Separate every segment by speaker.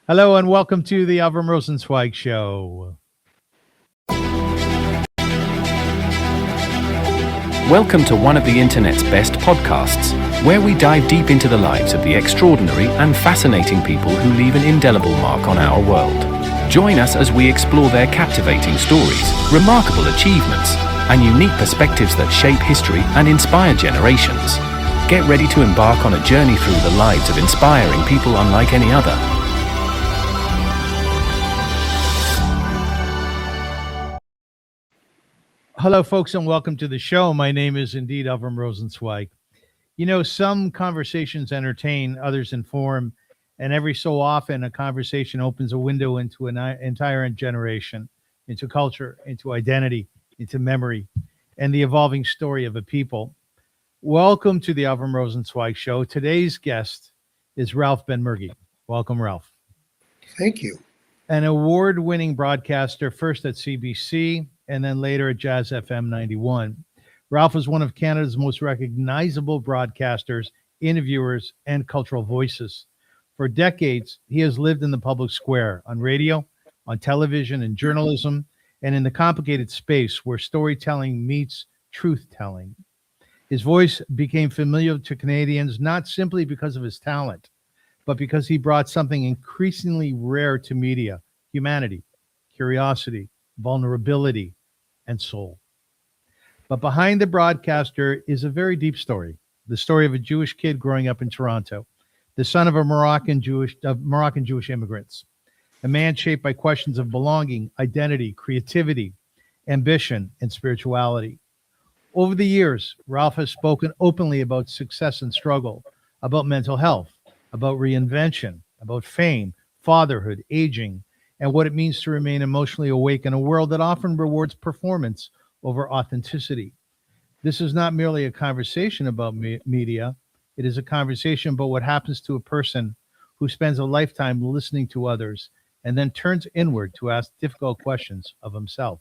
Speaker 1: Hello and welcome to the Avrum Rosensweig Show.
Speaker 2: Welcome to one of the internet's best podcasts, where we dive deep into the lives of the extraordinary and fascinating people who leave an indelible mark on our world. Join us as we explore their captivating stories, remarkable achievements, and unique perspectives that shape history and inspire generations. Get ready to embark on a journey through the lives of inspiring people unlike any other.
Speaker 1: Hello, folks, and welcome to the show. My name is indeed Avrum Rosensweig. You know, some conversations entertain, others inform, and every so often a conversation opens a window into an entire generation, into culture, into identity, into memory, and the evolving story of a people. Welcome to the Avrum Rosensweig Show. Today's guest is Ralph Benmergui. Welcome, Ralph.
Speaker 3: Thank you.
Speaker 1: An award-winning broadcaster, first at CBC and then later at Jazz FM 91. Ralph is one of Canada's most recognizable broadcasters, interviewers, and cultural voices. For decades, he has lived in the public square, on radio, on television, and journalism, and in the complicated space where storytelling meets truth-telling. His voice became familiar to Canadians not simply because of his talent, but because he brought something increasingly rare to media: humanity, curiosity, vulnerability, and soul. But behind the broadcaster is a very deep story, the story of a Jewish kid growing up in Toronto, the son of Moroccan Jewish immigrants, a man shaped by questions of belonging, identity, creativity, ambition, and spirituality. Over the years, Ralph has spoken openly about success and struggle, about mental health, about reinvention, about fame, fatherhood, aging, and what it means to remain emotionally awake in a world that often rewards performance over authenticity. This is not merely a conversation about media. It is a conversation about what happens to a person who spends a lifetime listening to others and then turns inward to ask difficult questions of himself.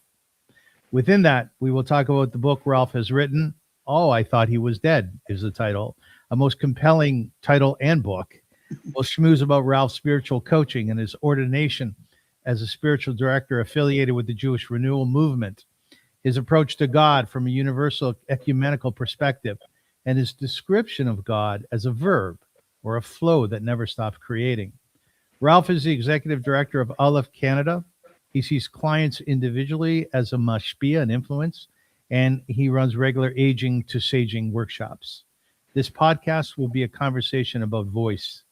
Speaker 1: Within that, we will talk about the book Ralph has written. Oh, I Thought He Was Dead is the title, a most compelling title and book. We'll schmooze about Ralph's spiritual coaching and his ordination as a spiritual director affiliated with the Jewish Renewal movement, his approach to God from a universal ecumenical perspective, and his description of God as a verb or a flow that never stops creating. Ralph is the executive director of Aleph Canada. He sees clients individually as a mashpia, an influence, and he runs regular aging to saging workshops. This podcast will be a conversation about voice,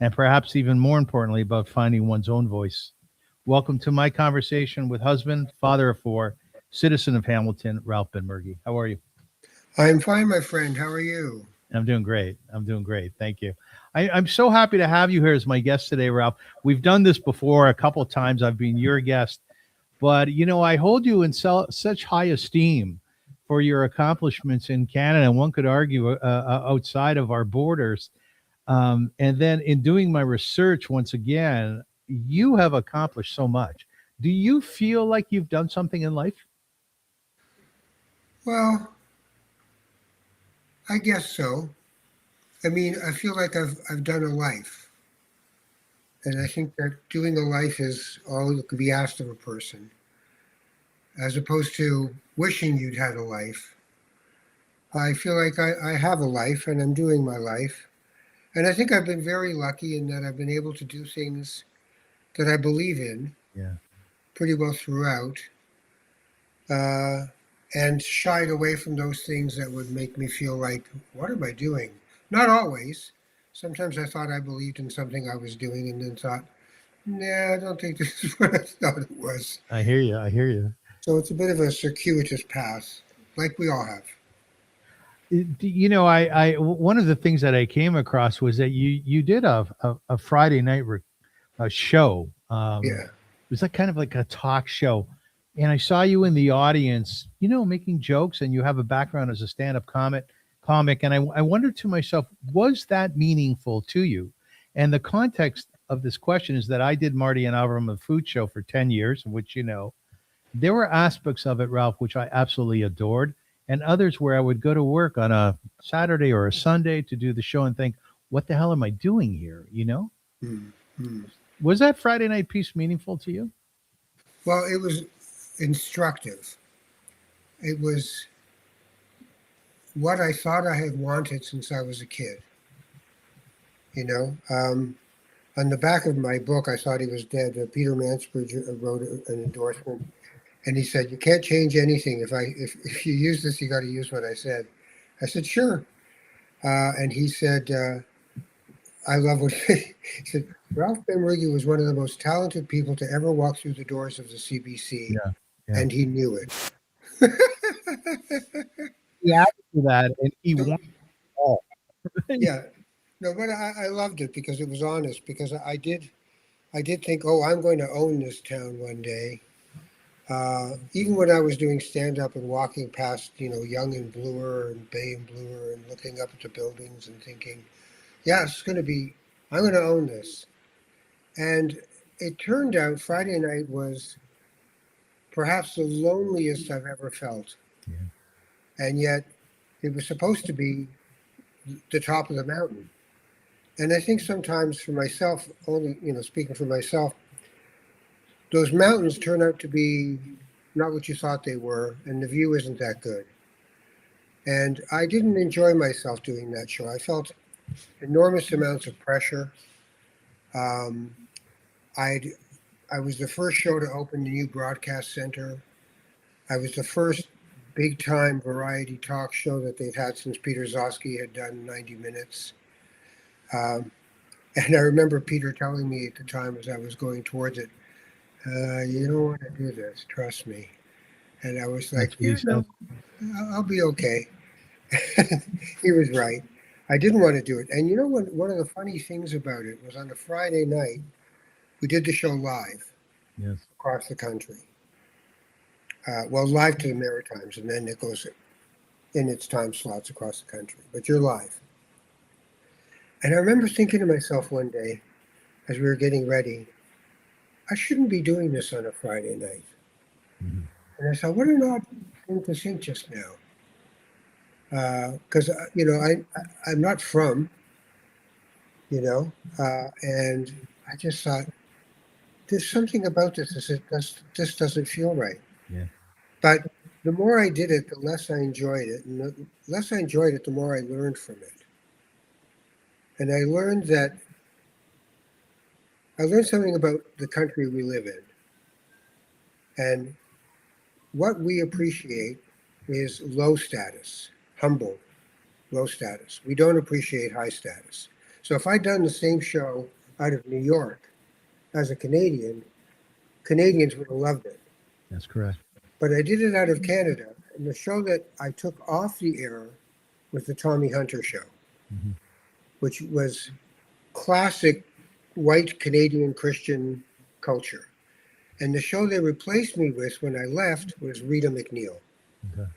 Speaker 1: and perhaps even more importantly, about finding one's own voice. Welcome to my conversation with husband, father of four, citizen of Hamilton, Ralph Benmergui. How are you?
Speaker 3: I'm fine, my friend. How are you?
Speaker 1: I'm doing great. Thank you. I'm so happy to have you here as my guest today, Ralph. We've done this before a couple of times. I've been your guest, but you know, I hold you in such high esteem for your accomplishments in Canada, and one could argue outside of our borders. And then in doing my research once again, you have accomplished so much. Do you feel like you've done something in life?
Speaker 3: Well, I guess so. I mean, I feel like I've done a life. And I think that doing a life is all that could be asked of a person, as opposed to wishing you'd had a life. I feel like I have a life and I'm doing my life. And I think I've been very lucky in that I've been able to do things that I believe in pretty well throughout, and shied away from those things that would make me feel like, what am I doing? Not always. Sometimes I thought I believed in something I was doing and then thought, nah, I don't think this is what I thought it was.
Speaker 1: I hear you.
Speaker 3: So it's a bit of a circuitous path, like we all have.
Speaker 1: You know, I one of the things that I came across was that you did a Friday night show. It was like kind of like a talk show, and I saw you in the audience, you know, making jokes, and you have a background as a stand-up comic, and I wondered to myself, was that meaningful to you? And the context of this question is that I did Marty and Avrum a food show for 10 years, which, you know, there were aspects of it, Ralph, which I absolutely adored, and others where I would go to work on a Saturday or a Sunday to do the show and think, what the hell am I doing here? You know?
Speaker 3: Mm-hmm.
Speaker 1: Was that Friday night piece meaningful to you?
Speaker 3: Well, it was instructive. It was what I thought I had wanted since I was a kid. You know, on the back of my book, I thought he was dead. Peter Mansbridge wrote an endorsement, and he said, "You can't change anything. If you use this, you got to use what I said." I said, "Sure," and he said, "I love what he said." Ralph Benmergui was one of the most talented people to ever walk through the doors of the CBC,
Speaker 1: Yeah. Yeah.
Speaker 3: and he knew it.
Speaker 1: He added to that, and he won it all.
Speaker 3: Yeah, no, but I loved it because it was honest. Because I did think, oh, I'm going to own this town one day. Even when I was doing stand up and walking past, Young and Bloor and Bay and Bloor and looking up at the buildings and thinking, yeah, I'm going to own this. And it turned out Friday night was perhaps the loneliest I've ever felt.
Speaker 1: Yeah.
Speaker 3: And yet it was supposed to be the top of the mountain. And I think sometimes for myself, only, speaking for myself, those mountains turn out to be not what you thought they were, and the view isn't that good. And I didn't enjoy myself doing that show. I felt enormous amounts of pressure. Um, I was the first show to open the new broadcast center. I was the first big time variety talk show that they've had since Peter Zosky had done 90 Minutes. And I remember Peter telling me at the time as I was going towards it, you don't want to do this, trust me. And I was like,
Speaker 1: That's what he said.
Speaker 3: I'll be okay. He was right. I didn't want to do it. And one of the funny things about it was on a Friday night, we did the show live
Speaker 1: Yes.
Speaker 3: across the country. Well, live to the Maritimes, and then it goes in its time slots across the country. But you're live. And I remember thinking to myself one day, as we were getting ready, I shouldn't be doing this on a Friday night.
Speaker 1: Mm-hmm.
Speaker 3: And I thought, what an odd thing to think just now. Because, I'm not from, and I just thought, there's something about this this doesn't feel right.
Speaker 1: Yeah.
Speaker 3: But the more I did it, the less I enjoyed it. And the less I enjoyed it, the more I learned from it. And I learned something about the country we live in. And what we appreciate is low status, humble, low status. We don't appreciate high status. So if I'd done the same show out of New York as a Canadian, Canadians would have loved it.
Speaker 1: That's correct.
Speaker 3: But I did it out of Canada. And the show that I took off the air was the Tommy Hunter show,
Speaker 1: Mm-hmm.
Speaker 3: which was classic white Canadian Christian culture. And the show they replaced me with when I left was Rita McNeil.
Speaker 1: Okay.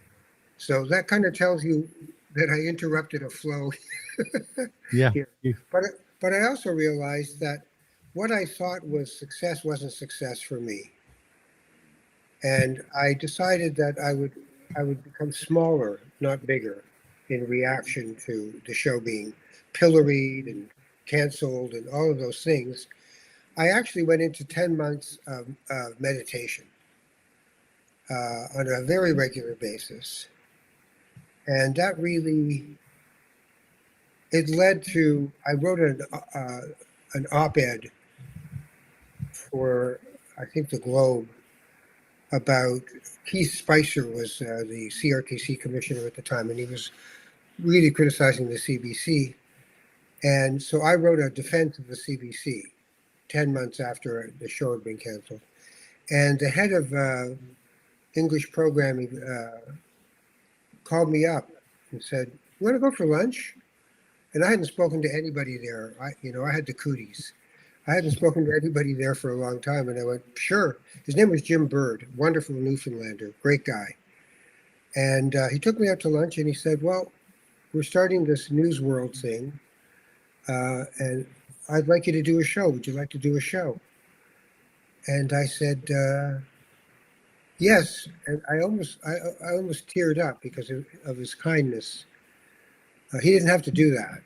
Speaker 3: So that kind of tells you that I interrupted a flow.
Speaker 1: Yeah.
Speaker 3: Here. But I also realized that what I thought was success wasn't success for me. And I decided that I would become smaller, not bigger, in reaction to the show being pilloried and canceled and all of those things. I actually went into 10 months of meditation on a very regular basis. And that really, it led to, I wrote an op-ed for, I think, the Globe about, Keith Spicer was the CRTC commissioner at the time, and he was really criticizing the CBC. And so I wrote a defense of the CBC 10 months after the show had been canceled. And the head of English programming called me up and said, "You want to go for lunch?" And I hadn't spoken to anybody there. I had the cooties. I hadn't spoken to anybody there for a long time. And I went, sure. His name was Jim Bird, wonderful Newfoundlander, great guy. And he took me out to lunch and he said, well, we're starting this News World thing. And I'd like you to do a show. Would you like to do a show? And I said, yes. And I almost teared up because of his kindness. He didn't have to do that,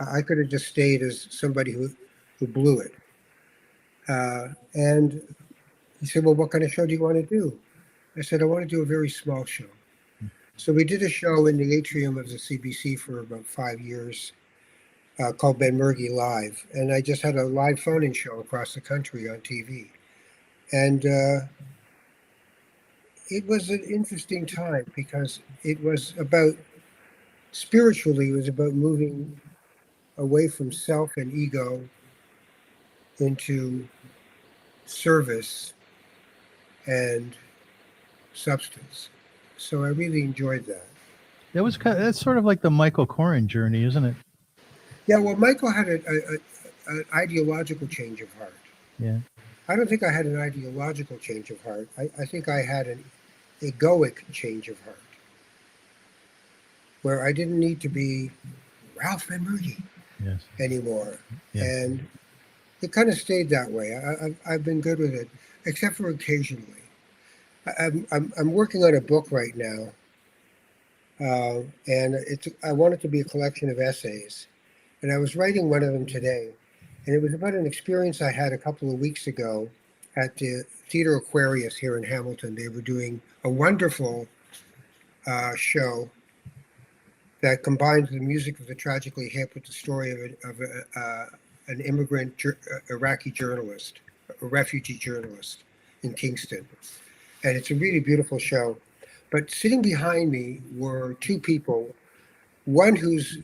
Speaker 3: I could have just stayed as somebody who blew it. And he said, well, what kind of show do you want to do? I said, I want to do a very small show. So we did a show in the atrium of the CBC for about 5 years called Benmurgui Live. And I just had a live phone-in show across the country on TV. And it was an interesting time because it was about, spiritually, it was about moving away from self and ego into service and substance. So I really enjoyed that.
Speaker 1: That's sort of like the Michael Corrin journey, isn't it?
Speaker 3: Yeah, well, Michael had an ideological change of heart.
Speaker 1: Yeah.
Speaker 3: I don't think I had an ideological change of heart. I think I had an egoic change of heart, where I didn't need to be Ralph Benmergui
Speaker 1: Yes.
Speaker 3: anymore.
Speaker 1: Yes.
Speaker 3: And it kind of stayed that way. I've been good with it, except for occasionally. I'm working on a book right now, and I want it to be a collection of essays. And I was writing one of them today, and it was about an experience I had a couple of weeks ago at the Theater Aquarius here in Hamilton. They were doing a wonderful show that combines the music of the Tragically Hip with the story of an immigrant Iraqi journalist, a refugee journalist in Kingston. And it's a really beautiful show. But sitting behind me were two people, one who's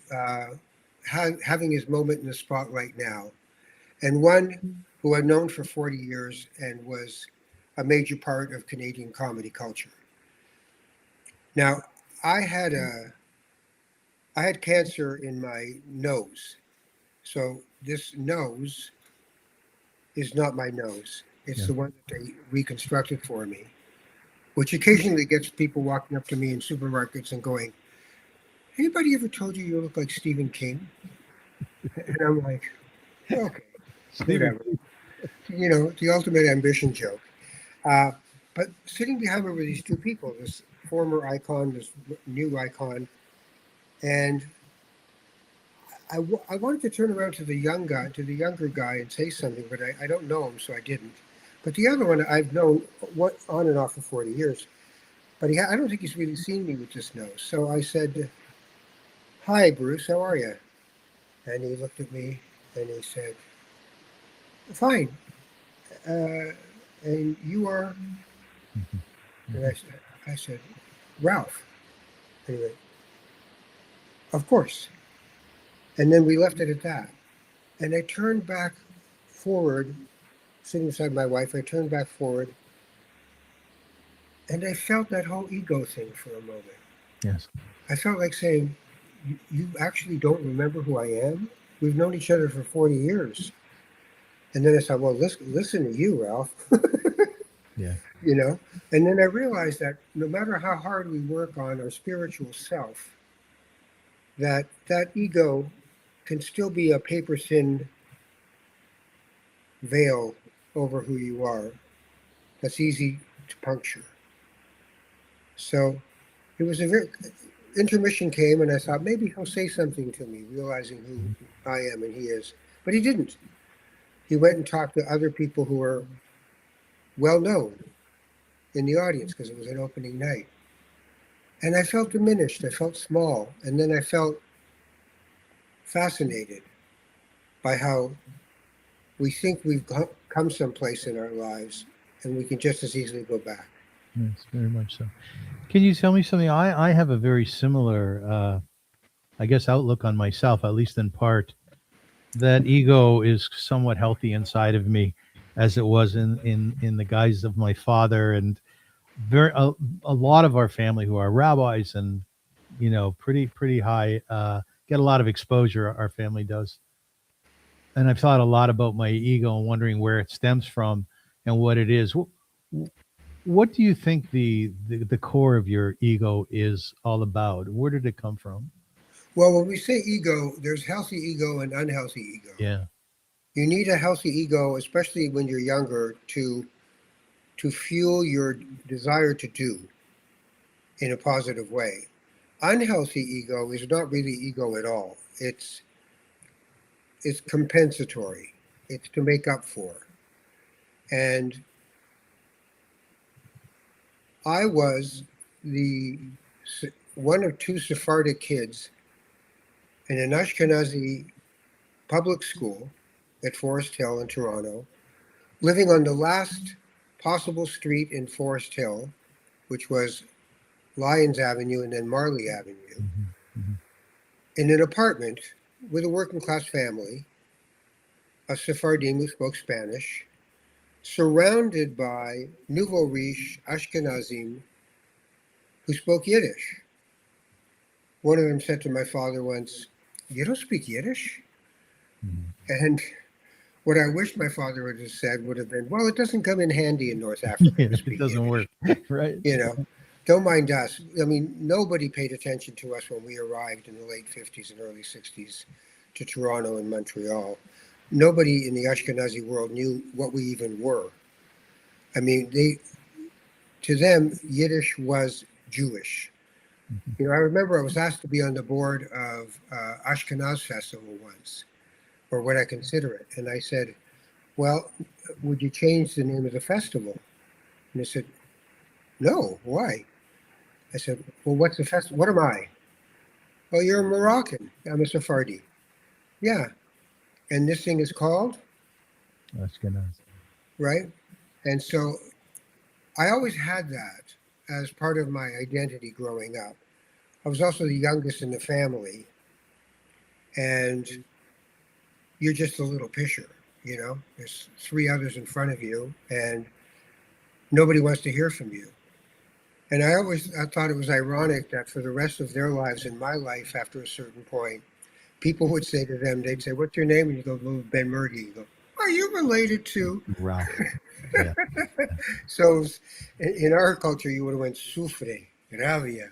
Speaker 3: having his moment in the spotlight now, and one who I've known for 40 years and was a major part of Canadian comedy culture. Now, I had cancer in my nose. So this nose is not my nose. It's the one that they reconstructed for me, which occasionally gets people walking up to me in supermarkets and going, anybody ever told you look like Stephen King? And I'm like, okay, whatever. You know, the ultimate ambition joke. But sitting behind me were these two people, this former icon, this new icon. And I wanted to turn around to the younger guy and say something, but I don't know him, so I didn't. But the other one I've known on and off for 40 years, but I don't think he's really seen me with this nose. So I said, hi, Bruce, how are you? And he looked at me and he said, fine. And you are? And I said, Ralph. Anyway, of course. And then we left it at that. And I turned back forward, sitting beside my wife, I turned back forward, and I felt that whole ego thing for a moment.
Speaker 1: Yes.
Speaker 3: I felt like saying, you actually don't remember who I am? We've known each other for 40 years. And then I thought, well, listen to you, Ralph.
Speaker 1: Yeah.
Speaker 3: You know? And then I realized that no matter how hard we work on our spiritual self, that ego can still be a paper-thin veil over who you are that's easy to puncture. So it was intermission came, and I thought maybe he'll say something to me, realizing who I am, and he is. But he didn't. He went and talked to other people who were well known in the audience because it was an opening night. And I felt diminished. I felt small. And then I felt fascinated by how we think we've come someplace in our lives, and we can just as easily go back.
Speaker 1: Yes, very much so. Can you tell me something? I have a very similar, I guess, outlook on myself, at least in part. That ego is somewhat healthy inside of me, as it was in the guise of my father, and a lot of our family who are rabbis and, you know, pretty high, get a lot of exposure. Our family does. And I've thought a lot about my ego and wondering where it stems from and what it is. What do you think the core of your ego is all about? Where did it come from?
Speaker 3: Well, when we say ego, there's healthy ego and unhealthy ego.
Speaker 1: Yeah.
Speaker 3: You need a healthy ego, especially when you're younger, to fuel your desire to do in a positive way. Unhealthy ego is not really ego at all. It's compensatory. It's to make up for. And I was the one of two Sephardic kids in an Ashkenazi public school at Forest Hill in Toronto, living on the last possible street in Forest Hill, which was Lyons Avenue and then Marley Avenue, in an apartment with a working class family, a Sephardim who spoke Spanish, surrounded by nouveau riche Ashkenazim who spoke Yiddish. One of them said to my father once, "You don't speak Yiddish?" And what I wish my father would have said would have been, "Well, it doesn't come in handy in North Africa to speak
Speaker 1: It doesn't
Speaker 3: Yiddish.
Speaker 1: work. Right.
Speaker 3: You know, don't mind us." I mean, nobody paid attention to us when we arrived in the late 50s and early 60s to Toronto and Montreal. Nobody in the Ashkenazi world knew what we even were. I mean, to them, Yiddish was Jewish. You know, I remember I was asked to be on the board of Ashkenaz Festival once, or what I consider it. And I said, "Well, would you change the name of the festival?" And they said, "No, why?" I said, "Well, what's the festival? What am I?" "Oh, you're a Moroccan." "I'm a Sephardi." "Yeah. And this thing is called?"
Speaker 1: That's good.
Speaker 3: Right? And so I always had that as part of my identity growing up. I was also the youngest in the family, and you're just a little pisher, you know? There's three others in front of you, and nobody wants to hear from you. And I thought it was ironic that for the rest of their lives and my life, after a certain point, people would say to them, they'd say, "What's your name?" And you go, "Well, Benmurgui." You go, "Are you related to?"
Speaker 1: Ralph. Yeah.
Speaker 3: So in our culture, you would have went "Sufre, rabia,"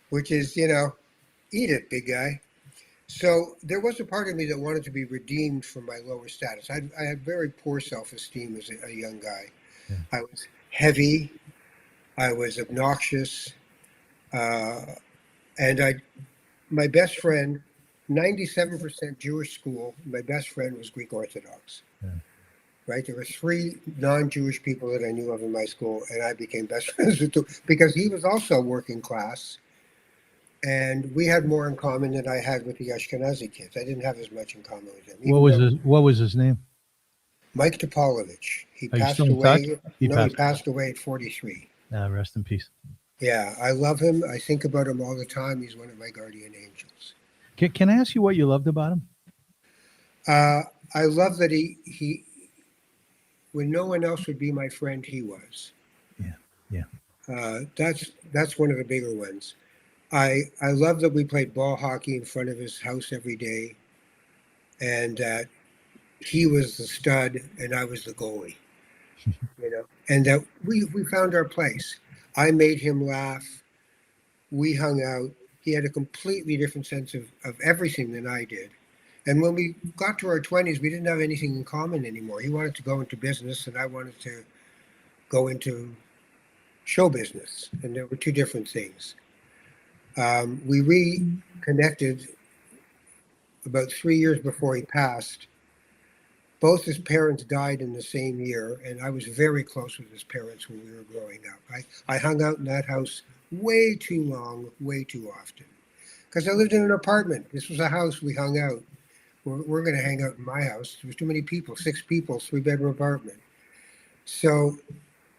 Speaker 3: which is, you know, eat it, big guy. So there was a part of me that wanted to be redeemed from my lower status. I had very poor self-esteem as a young guy.
Speaker 1: Yeah.
Speaker 3: I was heavy. I was obnoxious. And my best friend, 97% Jewish school, my best friend was Greek Orthodox.
Speaker 1: Yeah.
Speaker 3: Right? There were three non-Jewish people that I knew of in my school, and I became best friends with two because he was also working class, and we had more in common than I had with the Ashkenazi kids. I didn't have as much in common with them.
Speaker 1: What was his name?
Speaker 3: Mike Topolovich. He
Speaker 1: Are you
Speaker 3: passed
Speaker 1: still in touch?
Speaker 3: away.
Speaker 1: He
Speaker 3: He
Speaker 1: passed.
Speaker 3: passed away at 43.
Speaker 1: Rest in peace.
Speaker 3: Yeah, I love him. I think about him all the time. He's one of my guardian angels.
Speaker 1: Can I ask you what you loved about him?
Speaker 3: I love that he, when no one else would be my friend, he was.
Speaker 1: Yeah.
Speaker 3: That's one of the bigger ones. I love that we played ball hockey in front of his house every day, and that he was the stud and I was the goalie. You know, and that we found our place. I made him laugh. We hung out. He had a completely different sense of everything than I did. And when we got to our 20s, we didn't have anything in common anymore. He wanted to go into business, and I wanted to go into show business. And there were two different things. We reconnected about 3 years before he passed. Both his parents died in the same year, and I was very close with his parents when we were growing up. I hung out in that house way too long, way too often, because I lived in an apartment. This was a house we hung out. We're going to hang out in my house. There was too many people, 6 people, 3-bedroom apartment. So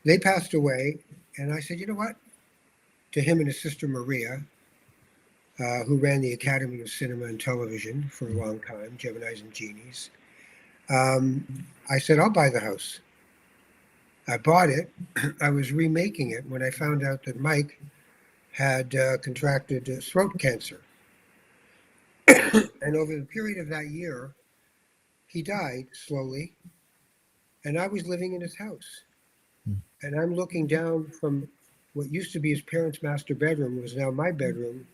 Speaker 3: they passed away, and I said, "You know what?" To him and his sister Maria, who ran the Academy of Cinema and Television for a long time, Geminis and Genies. I said, "I'll buy the house." I bought it. I was remaking it when I found out that Mike had contracted throat cancer. And over the period of that year, he died slowly, and I was living in his house. And I'm looking down from what used to be his parents' master bedroom, was now my bedroom,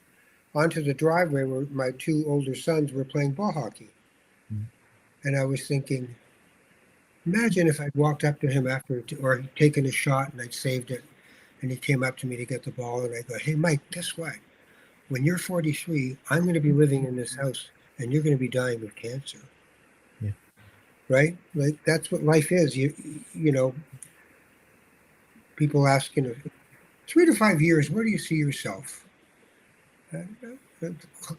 Speaker 3: onto the driveway where my 2 older sons were playing ball hockey. And I was thinking, imagine if I'd walked up to him after, or taken a shot and I'd saved it, and he came up to me to get the ball, and I go, "Hey, Mike, guess what? When you're 43, I'm going to be living in this house, and you're going to be dying of cancer."
Speaker 1: Yeah.
Speaker 3: right? Like that's what life is. You know, people ask, 3 to 5 years, where do you see yourself?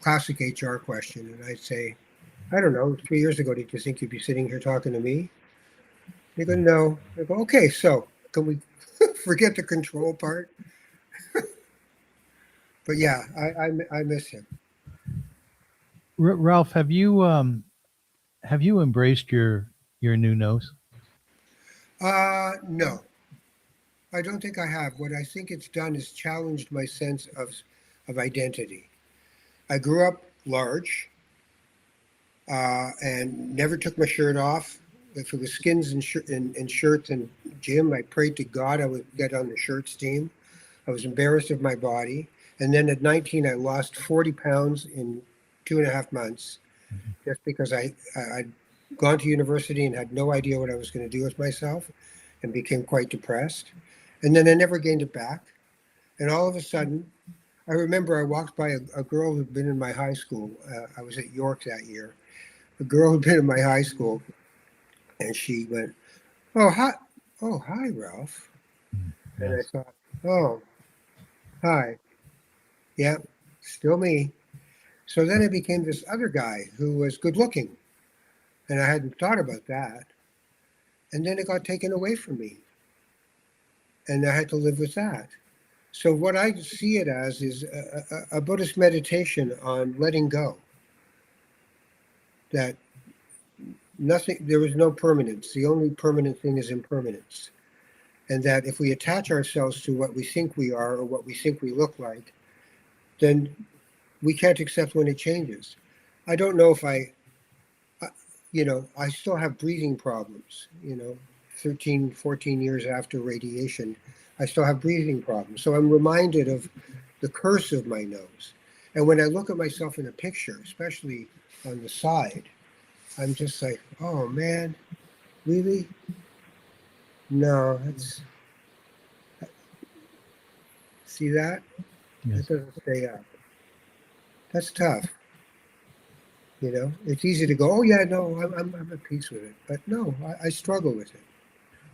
Speaker 3: Classic HR question, and I'd say, I don't know. 3 years ago, did you think you'd be sitting here talking to me? They go, no. I go, okay, so can we forget the control part? But yeah, I miss him.
Speaker 1: Ralph, have you embraced your new nose?
Speaker 3: No, I don't think I have. What I think it's done is challenged my sense of identity. I grew up large and never took my shirt off. If it was skins and shirts and gym, I prayed to God I would get on the shirts team. I was embarrassed of my body. And then at 19, I lost 40 pounds in 2.5 months just because I'd gone to university and had no idea what I was going to do with myself and became quite depressed. And then I never gained it back. And all of a sudden, I remember I walked by a girl who'd been in my high school. I was at York that year. A girl who'd been in my high school, and she went, oh, hi, Ralph." And I
Speaker 1: Yes.
Speaker 3: thought, "Oh, hi, yeah, still me." So then I became this other guy who was good looking, and I hadn't thought about that. And then it got taken away from me, and I had to live with that. So what I see it as is a Buddhist meditation on letting go. That there is no permanence. The only permanent thing is impermanence. And that if we attach ourselves to what we think we are or what we think we look like, then we can't accept when it changes. I don't know if I still have breathing problems, 13, 14 years after radiation, I still have breathing problems. So I'm reminded of the curse of my nose. And when I look at myself in a picture, especially on the side, I'm just like, oh man, really? No, see that?
Speaker 1: Yes.
Speaker 3: That doesn't stay up. That's tough. It's easy to go, oh yeah, no, I'm at peace with it. But no, I struggle with it.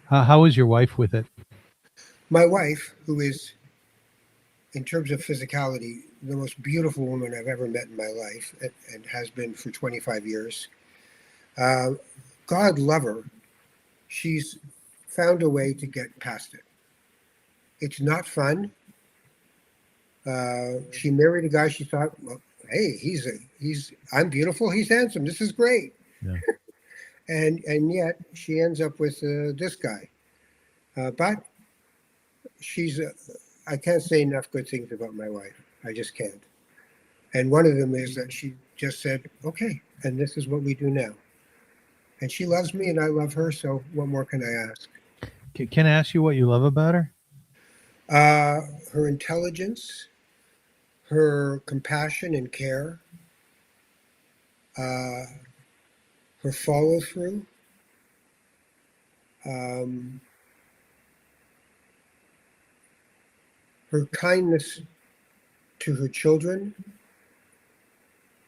Speaker 1: How is your wife with it?
Speaker 3: My wife, who is, in terms of physicality, the most beautiful woman I've ever met in my life, and has been for 25 years. Uh, God love her. She's found a way to get past it. It's not fun. She married a guy she thought, well, hey, I'm beautiful, he's handsome, this is great.
Speaker 1: Yeah.
Speaker 3: And yet she ends up with this guy. But she's, I can't say enough good things about my wife. I just can't. And one of them is that she just said, okay, and this is what we do now. And she loves me and I love her. So what more can I ask?
Speaker 1: Can I ask you what you love about her?
Speaker 3: Her intelligence, her compassion and care, her follow through, her kindness to her children,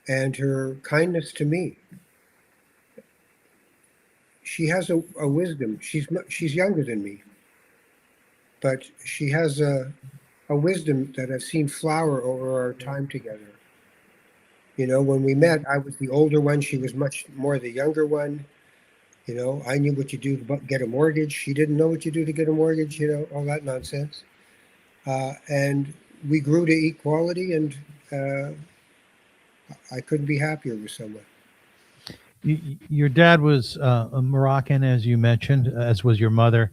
Speaker 3: and her kindness to me. She has a wisdom. She's younger than me, but she has a wisdom that I've seen flower over our time together. When we met, I was the older one. She was much more the younger one. I knew what you do to get a mortgage. She didn't know what you do to get a mortgage, all that nonsense. And we grew to equality, and I couldn't be happier with someone.
Speaker 1: Your dad was a Moroccan, as you mentioned, as was your mother.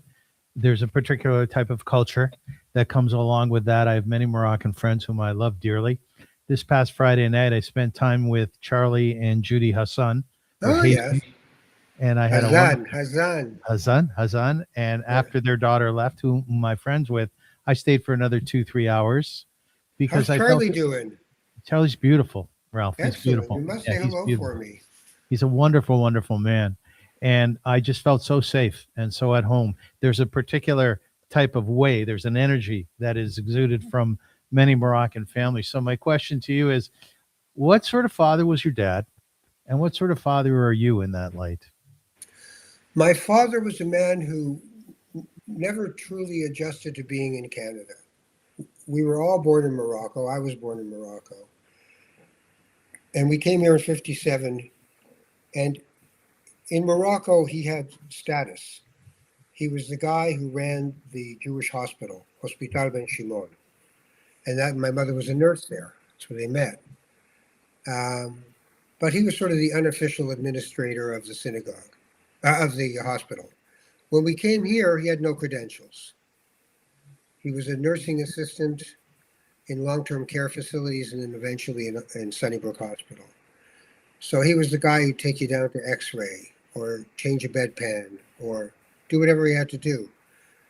Speaker 1: There's a particular type of culture that comes along with that. I have many Moroccan friends whom I love dearly. This past Friday night, I spent time with Charlie and Judy Hassan.
Speaker 3: Oh, yes.
Speaker 1: And I had Hassan. And after their daughter left, who my friends with, I stayed for another 2-3 hours because
Speaker 3: How's Charlie doing?
Speaker 1: Charlie's beautiful, Ralph.
Speaker 3: Excellent.
Speaker 1: He's beautiful.
Speaker 3: You must say hello for me.
Speaker 1: He's a wonderful, wonderful man. And I just felt so safe and so at home. There's a particular type of way, there's an energy that is exuded from many Moroccan families. So my question to you is, what sort of father was your dad? And what sort of father are you in that light?
Speaker 3: My father was a man who never truly adjusted to being in Canada. We were all born in Morocco. I was born in Morocco. And we came here in 57. And in Morocco, he had status. He was the guy who ran the Jewish hospital, Hospital Ben Shimon. And that my mother was a nurse there. That's where they met. But he was sort of the unofficial administrator of the synagogue, of the hospital. When we came here, he had no credentials. He was a nursing assistant in long-term care facilities and then eventually in Sunnybrook Hospital. So he was the guy who'd take you down to X-ray or change a bedpan or do whatever he had to do.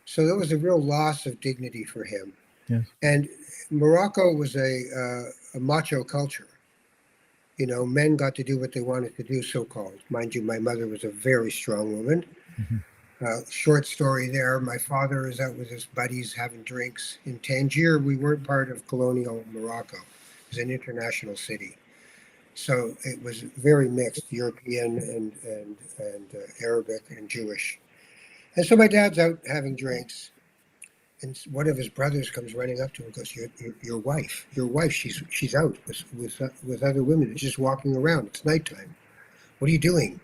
Speaker 3: So there was a real loss of dignity for him.
Speaker 1: Yes.
Speaker 3: And Morocco was a macho culture. You know, men got to do what they wanted to do, so-called. Mind you, my mother was a very strong woman.
Speaker 1: Mhm.
Speaker 3: Short story there. My father is out with his buddies having drinks in Tangier. We weren't part of colonial Morocco. It was an international city. So it was very mixed, European and Arabic and Jewish. And so my dad's out having drinks. And one of his brothers comes running up to him and goes, your wife, she's out with other women. She's just walking around. It's nighttime. What are you doing?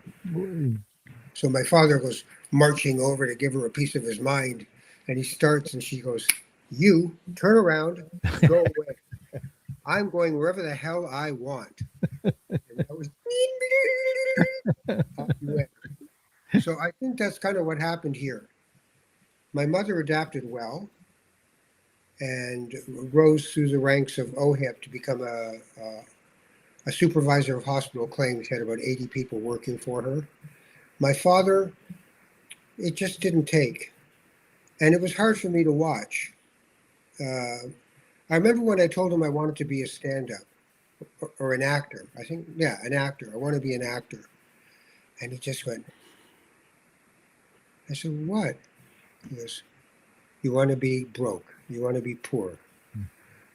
Speaker 3: So my father goes marching over to give her a piece of his mind. And he starts and she goes, you turn around, go away. I'm going wherever the hell I want. And that was off he went. So I think that's kind of what happened here. My mother adapted well and rose through the ranks of OHIP to become a supervisor of hospital claims. She had about 80 people working for her. My father, it just didn't take. And it was hard for me to watch. I remember when I told him I wanted to be a stand-up or an actor. I think, yeah, an actor. I want to be an actor. And he just went, I said, what? He goes, you want to be broke. You want to be poor. I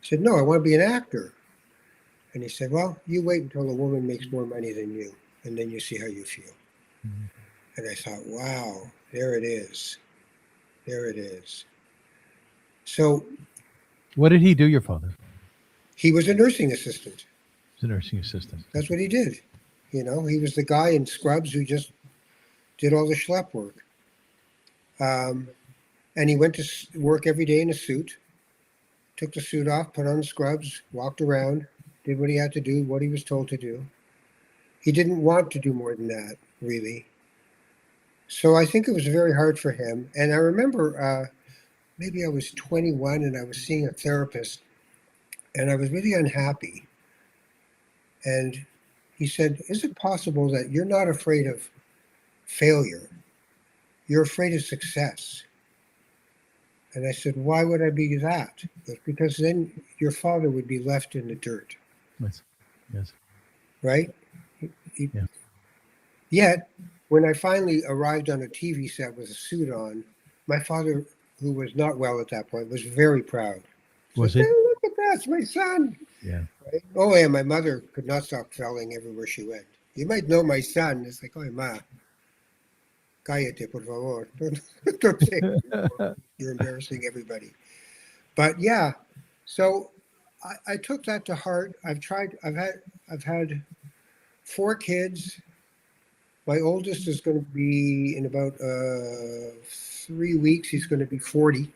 Speaker 3: said, no, I want to be an actor. And he said, well, you wait until a woman makes more money than you, and then you see how you feel. Mm-hmm. And I thought, wow, there it is. There it is. So.
Speaker 1: What did he do, your father?
Speaker 3: He was a nursing assistant.
Speaker 1: He was a nursing assistant.
Speaker 3: That's what he did. You know, he was the guy in scrubs who just did all the schlep work. And he went to work every day in a suit, took the suit off, put on the scrubs, walked around, did what he had to do, what he was told to do. He didn't want to do more than that, really. So I think it was very hard for him. And I remember maybe I was 21 and I was seeing a therapist and I was really unhappy. And he said, is it possible that you're not afraid of failure? You're afraid of success. And I said, why would I be that? Because then your father would be left in the dirt.
Speaker 1: Yes. Yes.
Speaker 3: Right?
Speaker 1: Yeah.
Speaker 3: Yet, when I finally arrived on a TV set with a suit on, my father, who was not well at that point, was very proud.
Speaker 1: Was
Speaker 3: he?
Speaker 1: Hey,
Speaker 3: look at that, it's my son.
Speaker 1: Yeah.
Speaker 3: Right? Oh, yeah, my mother could not stop telling everywhere she went. You might know my son. It's like, oh, ma. Cállate, por favor. Don't say it. You're embarrassing everybody. But yeah, so I took that to heart. I've had 4 kids. My oldest is going to be in about 3 weeks. He's going to be 40.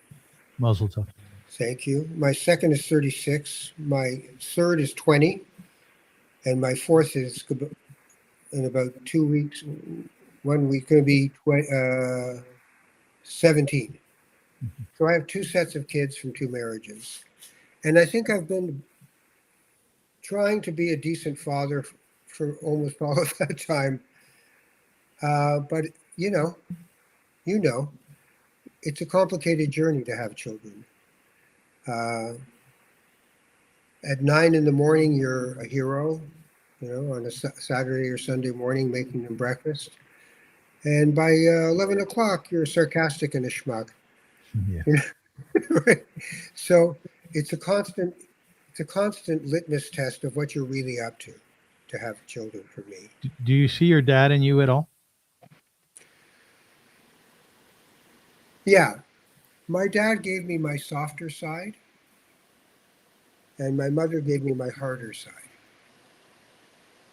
Speaker 1: Mazel tov.
Speaker 3: Thank you. My second is 36. My third is 20, and my fourth is in about 2 weeks. 1 week going to be 17. Mm-hmm. So I have 2 sets of kids from 2 marriages. And I think I've been trying to be a decent father for almost all of that time. But, you know, it's a complicated journey to have children. At 9 in the morning, you're a hero, you know, on a Saturday or Sunday morning, making them breakfast. And by 11 o'clock, you're sarcastic and a schmuck.
Speaker 1: Yeah.
Speaker 3: You know? So it's a constant litmus test of what you're really up to have children for me.
Speaker 1: Do you see your dad in you at all?
Speaker 3: Yeah. My dad gave me my softer side, and my mother gave me my harder side.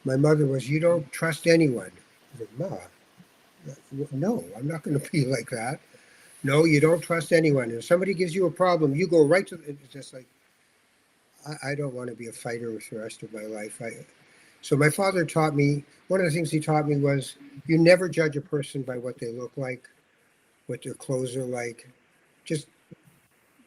Speaker 3: My mother was, you don't trust anyone. I said, Ma, no, I'm not going to be like that. No, you don't trust anyone. If somebody gives you a problem, you go right to. It's just like I don't want to be a fighter with the rest of my life. So my father taught me. One of the things he taught me was you never judge a person by what they look like, what their clothes are like. Just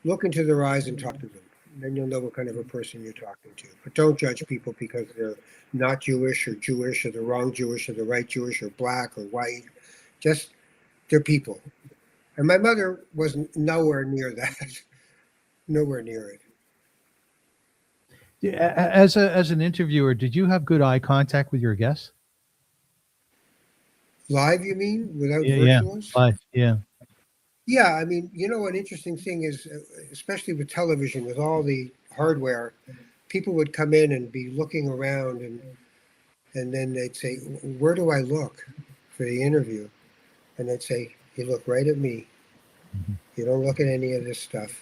Speaker 3: look into their eyes and talk to them. Then you'll know what kind of a person you're talking to. But don't judge people because they're not Jewish or the wrong Jewish or the right Jewish or black or white. Just they're people. And my mother was nowhere near that. Nowhere near it.
Speaker 1: As an interviewer, did you have good eye contact with your guests?
Speaker 3: Live, you mean, without
Speaker 1: Yeah,
Speaker 3: virtuals?
Speaker 1: live. Yeah.
Speaker 3: Yeah, I mean, an interesting thing is, especially with television, with all the hardware, people would come in and be looking around, and then they'd say, "Where do I look for the interview?" And I'd say, "You look right at me.
Speaker 1: Mhm.
Speaker 3: You don't look at any of this stuff.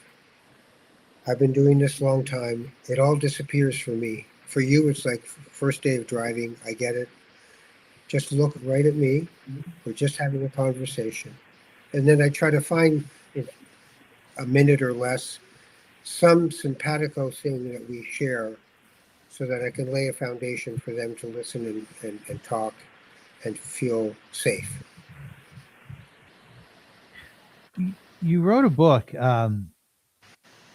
Speaker 3: I've been doing this a long time. It all disappears for me. For you, it's like first day of driving. I get it. Just look right at me. We're just having a conversation." And then I try to find in a minute or less some simpatico thing that we share so that I can lay a foundation for them to listen and talk and feel safe.
Speaker 1: You wrote a book.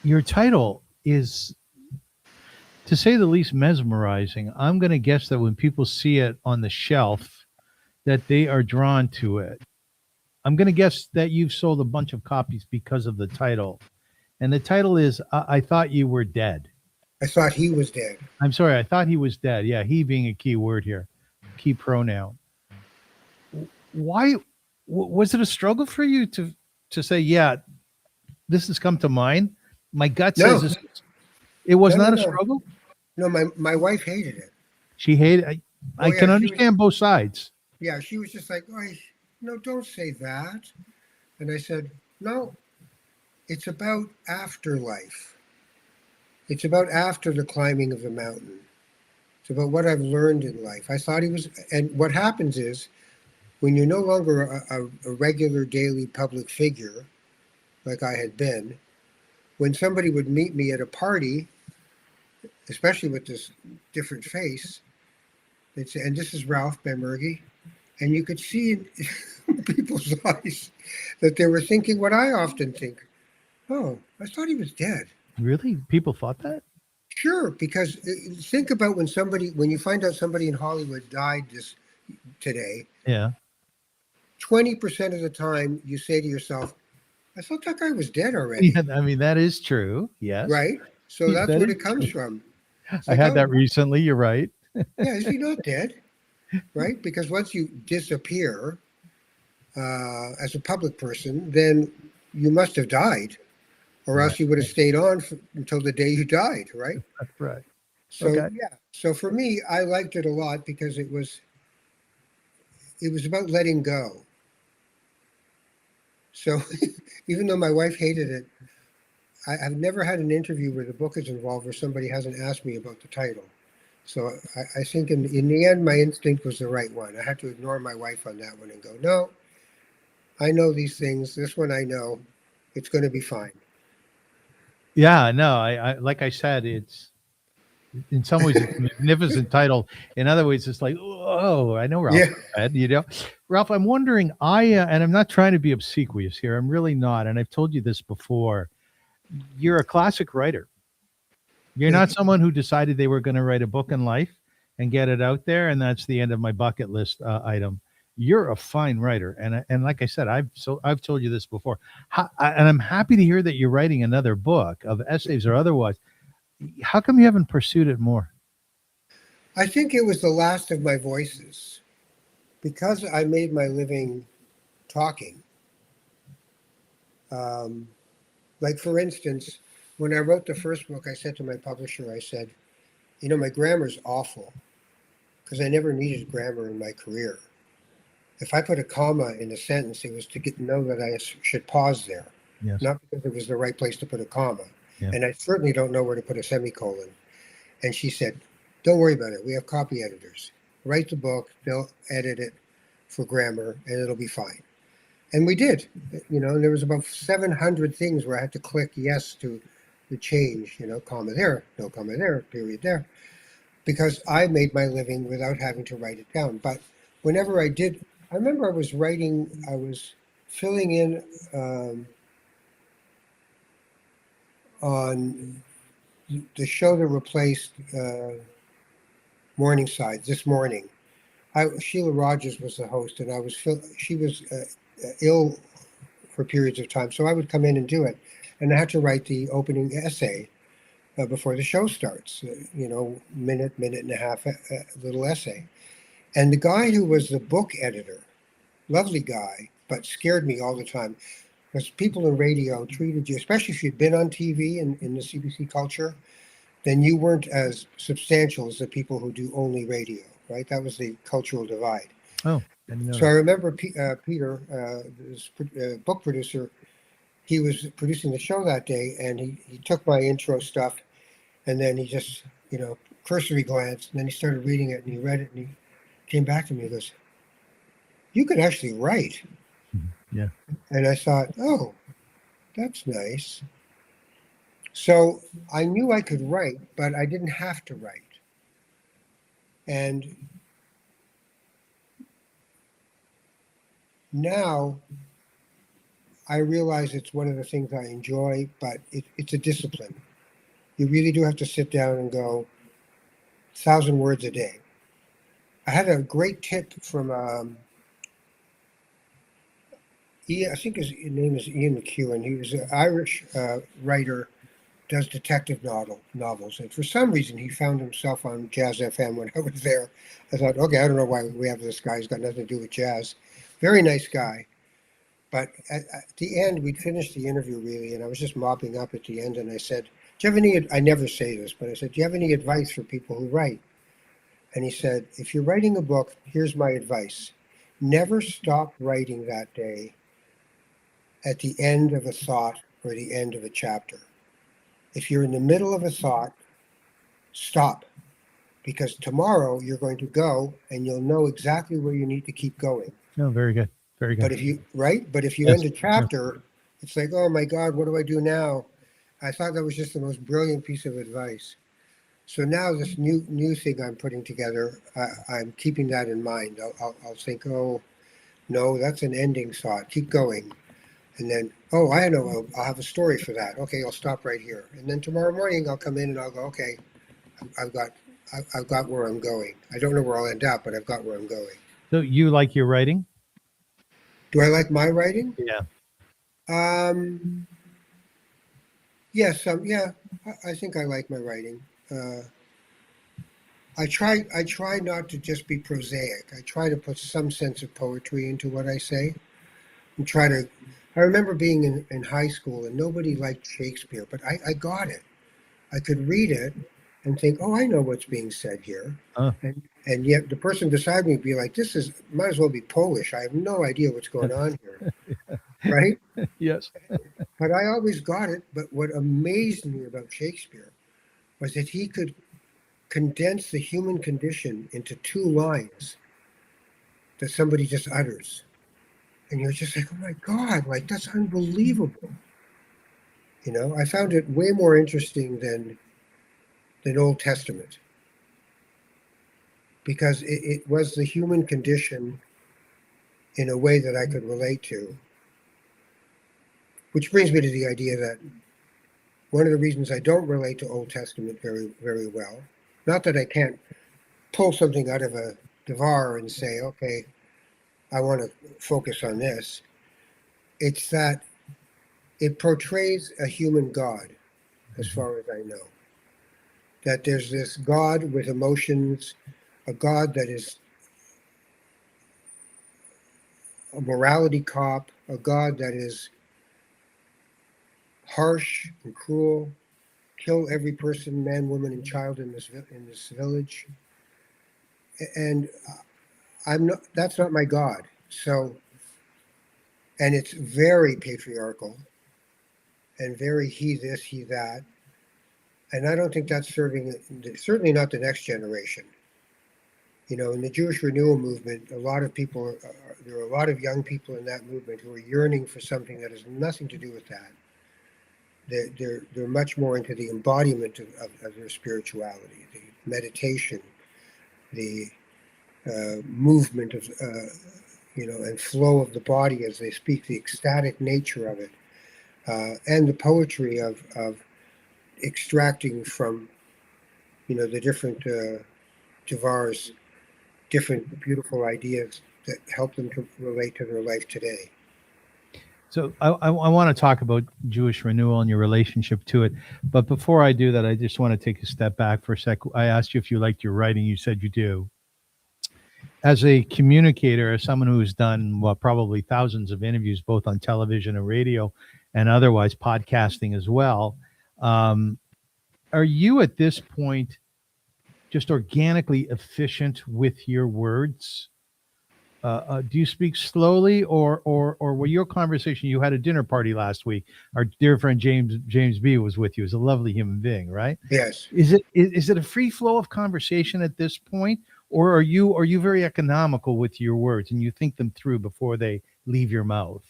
Speaker 1: Your title is, to say the least, mesmerizing. I'm going to guess that when people see it on the shelf, that they are drawn to it. I'm going to guess that you've sold a bunch of copies because of the title. And the title is I Thought You Were Dead.
Speaker 3: I thought he was dead.
Speaker 1: I'm sorry, I thought he was dead. Yeah, he being a key word here, key pronoun. Why was it a struggle for you to say, yeah, this has come to mind? My gut
Speaker 3: No,
Speaker 1: says this. It was
Speaker 3: no, no,
Speaker 1: not a
Speaker 3: no.
Speaker 1: struggle.
Speaker 3: No, my wife hated it.
Speaker 1: She hated.
Speaker 3: Oh
Speaker 1: I
Speaker 3: yeah,
Speaker 1: can understand both sides.
Speaker 3: she was just like, oh, no, don't say that. And I said, no, it's about afterlife. It's about after the climbing of the mountain. It's about what I've learned in life. I thought he was, and what happens is when you're no longer a regular daily public figure, like I had been, when somebody would meet me at a party, especially with this different face, they'd say, and this is Ralph Benmergui. And you could see in people's eyes that they were thinking what I often think. Oh, I thought he was dead.
Speaker 1: Really, people thought that.
Speaker 3: Sure, because think about when you find out somebody in Hollywood died today,
Speaker 1: Yeah.
Speaker 3: 20% of the time you say to yourself, I thought that guy was dead
Speaker 1: Yeah,
Speaker 3: already,
Speaker 1: I mean that is true. Yes,
Speaker 3: right? So that's
Speaker 1: that
Speaker 3: what
Speaker 1: is
Speaker 3: it comes
Speaker 1: true.
Speaker 3: from. It's
Speaker 1: I
Speaker 3: like,
Speaker 1: had
Speaker 3: oh,
Speaker 1: that recently. You're right.
Speaker 3: yeah, is he not dead? Right? Because once you disappear as a public person, then you must have died, or
Speaker 1: Right.
Speaker 3: else you would have stayed on until the day you died, right?
Speaker 1: That's right.
Speaker 3: So
Speaker 1: Okay.
Speaker 3: yeah, so for me, I liked it a lot because it was about letting go. So even though my wife hated it, I've never had an interview where the book is involved where somebody hasn't asked me about the title. So I think in the end, my instinct was the right one. I had to ignore my wife on that one and go, no, I know these things. This one I know. It's going to be fine.
Speaker 1: Yeah. No. I like I said, it's in some ways it's a magnificent title. In other ways, it's like, oh, I know Ralph
Speaker 3: Yeah.
Speaker 1: Bad, Ralph, I'm wondering, and I'm not trying to be obsequious here. I'm really not. And I've told you this before. You're a classic writer. You're not
Speaker 3: Thank you.
Speaker 1: someone who decided they were going to write a book in life and get it out there, and that's the end of my bucket list item. You're a fine writer, and like I said, I've told you this before, and I'm happy to hear that you're writing another book of essays or otherwise. How come you haven't pursued it more?
Speaker 3: I think it was the last of my voices because I made my living talking. Um, like, for instance, when I wrote the first book, I said to my publisher, I said, my grammar's awful because I never needed grammar in my career. if I put a comma in a sentence, it was to know that I should pause there,
Speaker 1: Yes.
Speaker 3: not because it was the right place to put a comma.
Speaker 1: Yeah.
Speaker 3: And I certainly don't know where to put a semicolon. And she said, don't worry about it. We have copy editors. Write the book, they'll edit it for grammar, and it'll be fine. And we did, and there was about 700 things where I had to click yes to the change, comma there, no comma there, period there, because I made my living without having to write it down. But whenever I did, I remember I was filling in on the show that replaced Morningside this morning. Sheila Rogers was the host, and she was ill for periods of time, so I would come in and do it, and I had to write the opening essay before the show starts. Minute and a half little essay, and the guy who was the book editor, lovely guy, but scared me all the time, because people in radio treated you, especially if you'd been on TV in the CBC culture, then you weren't as substantial as the people who do only radio, right? That was the cultural divide.
Speaker 1: Oh, I didn't know
Speaker 3: So
Speaker 1: that.
Speaker 3: I remember Peter, this book producer, he was producing the show that day, and he took my intro stuff, and then he just, cursory glance, and then he started reading it, and he read it, and he came back to me and goes, you could actually write.
Speaker 1: Yeah.
Speaker 3: And I thought, oh, that's nice. So I knew I could write, but I didn't have to write. And now I realize it's one of the things I enjoy, but it's a discipline. You really do have to sit down and go 1,000 words a day. I had a great tip from I think his name is Ian McEwan. He was an Irish writer, does detective novels. And for some reason, he found himself on Jazz FM when I was there. I thought, okay, I don't know why we have this guy. He's got nothing to do with jazz. Very nice guy. But at the end, we'd finished the interview, really, and I was just mopping up at the end, and I said, do you have any, I never say this, but I said, do you have any advice for people who write? And he said, if you're writing a book, here's my advice. Never stop writing that day at the end of a thought or the end of a chapter. If you're in the middle of a thought, stop, because tomorrow you're going to go and you'll know exactly where you need to keep going.
Speaker 1: No, very good. Very good.
Speaker 3: But if you
Speaker 1: Yes,
Speaker 3: end a chapter, it's like, oh my God, what do I do now? I thought that was just the most brilliant piece of advice. So now this new thing I'm putting together, I'm keeping that in mind. I'll think, oh no, that's an ending thought. Keep going. And then, oh, I know, I'll have a story for that. Okay, I'll stop right here. And then tomorrow morning I'll come in and I'll go, okay, I've got where I'm going. I don't know where I'll end up, but I've got where I'm going.
Speaker 1: So you like your writing?
Speaker 3: Do I like my writing?
Speaker 1: Yeah.
Speaker 3: Yes. Yeah. I think I like my writing. I try not to just be prosaic. I try to put some sense of poetry into what I say. I remember being in high school and nobody liked Shakespeare, but I got it. I could read it and think, oh, I know what's being said here. And yet the person beside me would be like, might as well be Polish. I have no idea what's going on here. Right?
Speaker 1: Yes.
Speaker 3: But I always got it. But what amazed me about Shakespeare was that he could condense the human condition into 2 lines that somebody just utters. And you're just like, oh my God, like that's unbelievable. I found it way more interesting than Old Testament, because it was the human condition in a way that I could relate to. Which brings me to the idea that one of the reasons I don't relate to Old Testament very, very well, not that I can't pull something out of a Devar and say, okay, I want to focus on this. It's that it portrays a human God, as far as I know. That there's this God with emotions, a God that is a morality cop, a God that is harsh and cruel, kill every person, man, woman, and child in this village. And that's not my God. So, and it's very patriarchal and very he this, he that. And I don't think that's serving, certainly not the next generation. You know, in the Jewish Renewal movement, a lot of people, there are a lot of young people in that movement who are yearning for something that has nothing to do with that. They're much more into the embodiment of their spirituality, the meditation, the movement of, and flow of the body as they speak, the ecstatic nature of it, and the poetry of extracting from, the different Javars, different beautiful ideas that help them to relate to their life today.
Speaker 1: So I want to talk about Jewish Renewal and your relationship to it. But before I do that, I just want to take a step back for a sec. I asked you if you liked your writing. You said you do. As a communicator, as someone who's done, probably thousands of interviews, both on television and radio and otherwise podcasting as well, are you at this point just organically efficient with your words? Do you speak slowly, or were your conversation? You had a dinner party last week. Our dear friend James B was with you. He's a lovely human being, right?
Speaker 3: Yes.
Speaker 1: Is it a free flow of conversation at this point, or are you very economical with your words and you think them through before they leave your mouth?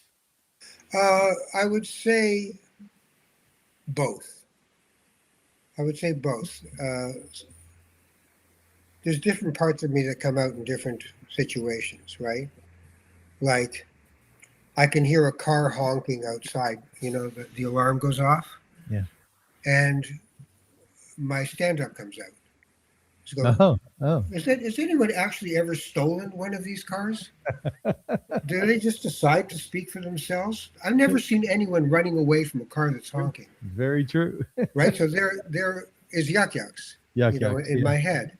Speaker 3: I would say both. There's different parts of me that come out in different situations, right? Like, I can hear a car honking outside, the alarm goes off.
Speaker 1: Yeah.
Speaker 3: And my stand-up comes out. So Has anyone actually ever stolen one of these cars? Do they just decide to speak for themselves? I've never seen anyone running away from a car that's honking.
Speaker 1: Very true.
Speaker 3: Right? So there is yucks in my head.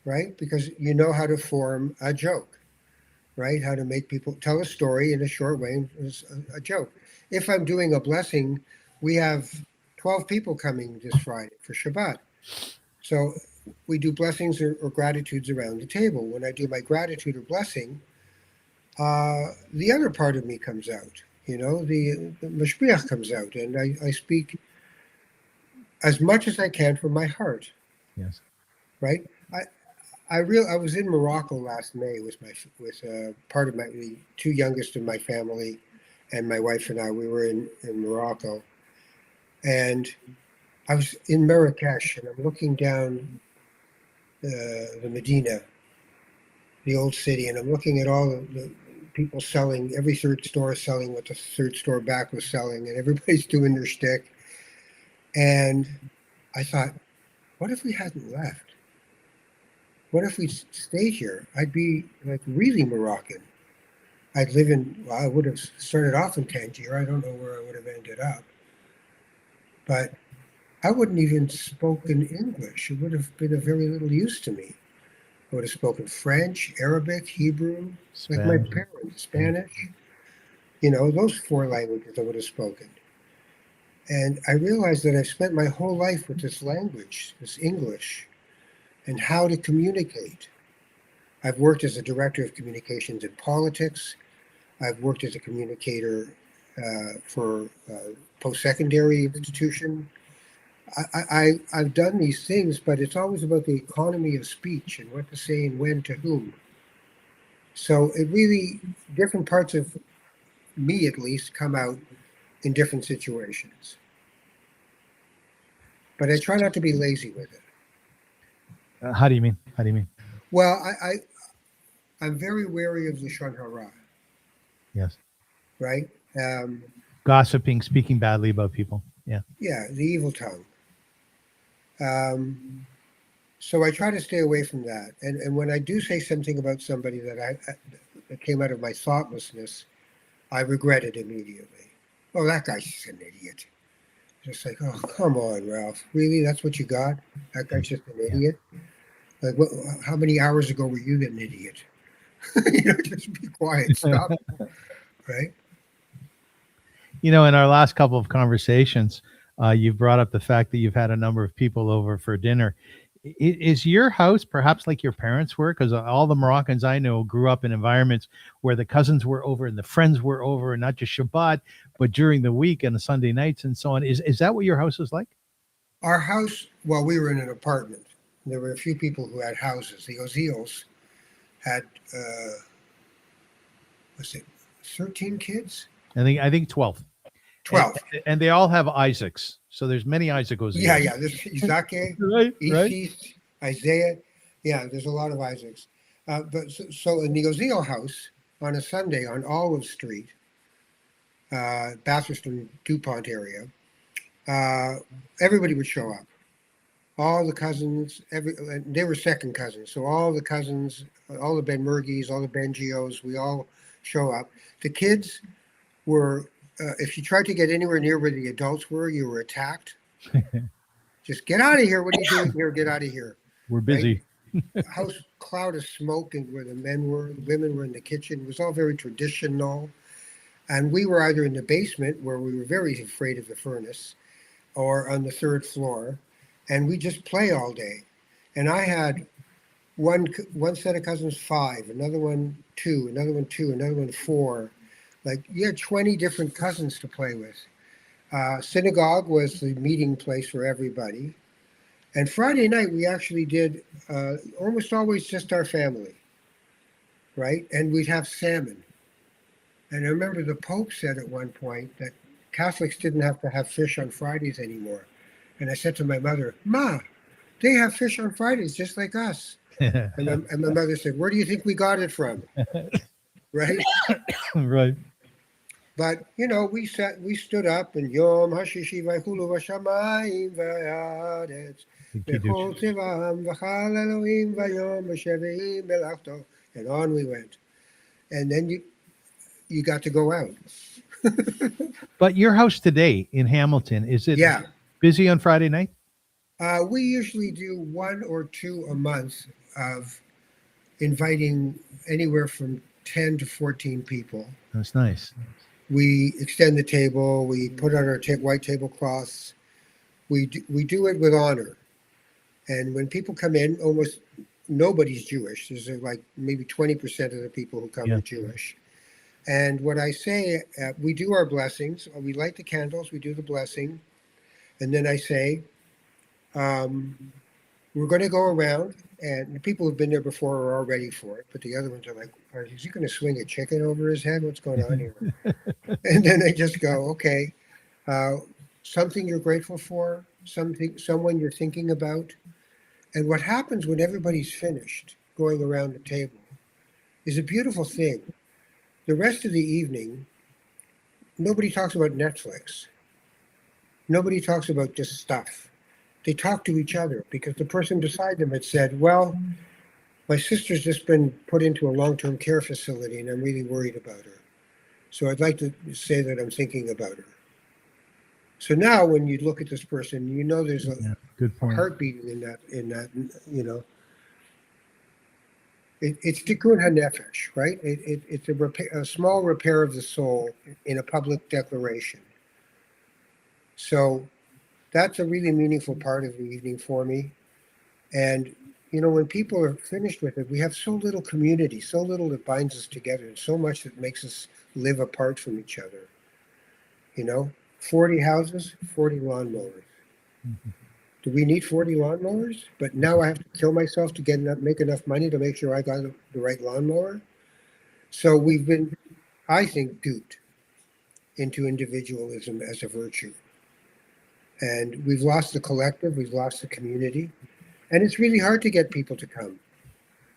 Speaker 3: Right? Because you know how to form a joke, right? How to make people tell a story in a short way, a joke. If I'm doing a blessing, we have 12 people coming this Friday for Shabbat. So we do blessings or gratitudes around the table. When I do my gratitude or blessing, the other part of me comes out, the mashpiach comes out, and I speak as much as I can from my heart.
Speaker 1: Yes.
Speaker 3: Right? I was in Morocco last May with part of the two youngest of my family, and my wife and I. We were in Morocco, and I was in Marrakesh, and I'm looking down the Medina, the old city, and I'm looking at all the people selling. Every third store is selling what the third store back was selling, and everybody's doing their shtick. And I thought, what if we hadn't left? What if we stayed here? I'd be like really Moroccan. I would have started off in Tangier. I don't know where I would have ended up. But I wouldn't even spoken English. It would have been of very little use to me. I would have spoken French, Arabic, Hebrew, Spanish. Like my parents, Spanish. Those four languages I would have spoken. And I realized that I've spent my whole life with this language, this English, and how to communicate. I've worked as a director of communications in politics. I've worked as a communicator for a post-secondary institution. I've done these things, but it's always about the economy of speech and what to say and when to whom. So it really, different parts of me at least come out in different situations. But I try not to be lazy with it.
Speaker 1: How do you mean?
Speaker 3: Well, I'm very wary of Lashon Hara.
Speaker 1: Yes.
Speaker 3: Right?
Speaker 1: Gossiping, speaking badly about people. Yeah. Yeah,
Speaker 3: the evil tongue. So I try to stay away from that. And when I do say something about somebody that came out of my thoughtlessness, I regret it immediately. Oh, that guy's just an idiot. Just like, oh, come on, Ralph. Really? That's what you got? That guy's just an idiot? Like, how many hours ago were you an idiot? Just be quiet. Stop. Right?
Speaker 1: In our last couple of conversations, you've brought up the fact that you've had a number of people over for dinner. Is your house perhaps like your parents were? Because all the Moroccans I know grew up in environments where the cousins were over and the friends were over, and not just Shabbat, but during the week and the Sunday nights and so on. Is that what your house is like?
Speaker 3: Our house, well, we were in an apartment. There were a few people who had houses. The Oziels had, was it 13 kids?
Speaker 1: I think 12.
Speaker 3: 12.
Speaker 1: And they all have Isaacs. So there's many Isaac
Speaker 3: Yeah,
Speaker 1: Oziels.
Speaker 3: yeah. There's Isaac,
Speaker 1: Right.
Speaker 3: Isis, Isaiah. Yeah, there's a lot of Isaacs. But so in the Oziel house on a Sunday on Olive Street, Batherston, DuPont area, everybody would show up. All the cousins, they were second cousins. So all the cousins, all the Benmurguis, all the Bengios, we all show up. The kids were, if you tried to get anywhere near where the adults were, you were attacked. Just get out of here. What are you doing here? Get out of here.
Speaker 1: We're busy.
Speaker 3: Right? House cloud of smoke, and where the men were, the women were in the kitchen. It was all very traditional. And we were either in the basement, where we were very afraid of the furnace, or on the third floor. And we just play all day. And I had one set of cousins 5, another one 2, another one 2, another one 4. Like, you had 20 different cousins to play with. Synagogue was the meeting place for everybody. And Friday night, we actually did almost always just our family, right? And we'd have salmon. And I remember the Pope said at one point that Catholics didn't have to have fish on Fridays anymore. And I said to my mother, Ma, they have fish on Fridays just like us. And my mother said, where do you think we got it from? Right?
Speaker 1: Right.
Speaker 3: But, we stood up and Yom HaShishi Vaychulu Vashamayim Vayadetz V'chol Tivam V'chal Elohim Vayom V'sheveim Belachto. And on we went. And then you got to go out.
Speaker 1: But your house today in Hamilton, is it busy on Friday night?
Speaker 3: We usually do 1 or 2 a month of inviting anywhere from 10 to 14 people.
Speaker 1: That's nice.
Speaker 3: We extend the table. We put out our white tablecloths. We do it with honor. And when people come in, almost nobody's Jewish. There's like maybe 20% of the people who come are Jewish. And what I say, we do our blessings. We light the candles. We do the blessing. And then I say, we're going to go around, and the people who've been there before are all ready for it. But the other ones are like, is he going to swing a chicken over his head? What's going on here? And then I just go, okay, something you're grateful for, someone you're thinking about. And what happens when everybody's finished going around the table is a beautiful thing. The rest of the evening, nobody talks about Netflix. Nobody talks about just stuff. They talk to each other because the person beside them had said, well, my sister's just been put into a long-term care facility and I'm really worried about her. So I'd like to say that I'm thinking about her. So now when you look at this person, there's a
Speaker 1: good point.
Speaker 3: Heart beating in that. It's tikkun hanefesh, right? It's a small repair of the soul in a public declaration. So that's a really meaningful part of the evening for me. And, when people are finished with it, we have so little community, so little that binds us together, and so much that makes us live apart from each other. 40 houses, 40 lawnmowers. Mm-hmm. Do we need 40 lawnmowers? But now I have to kill myself to make enough money to make sure I got the right lawnmower. So we've been, I think, duped into individualism as a virtue. And we've lost the collective, we've lost the community. And it's really hard to get people to come.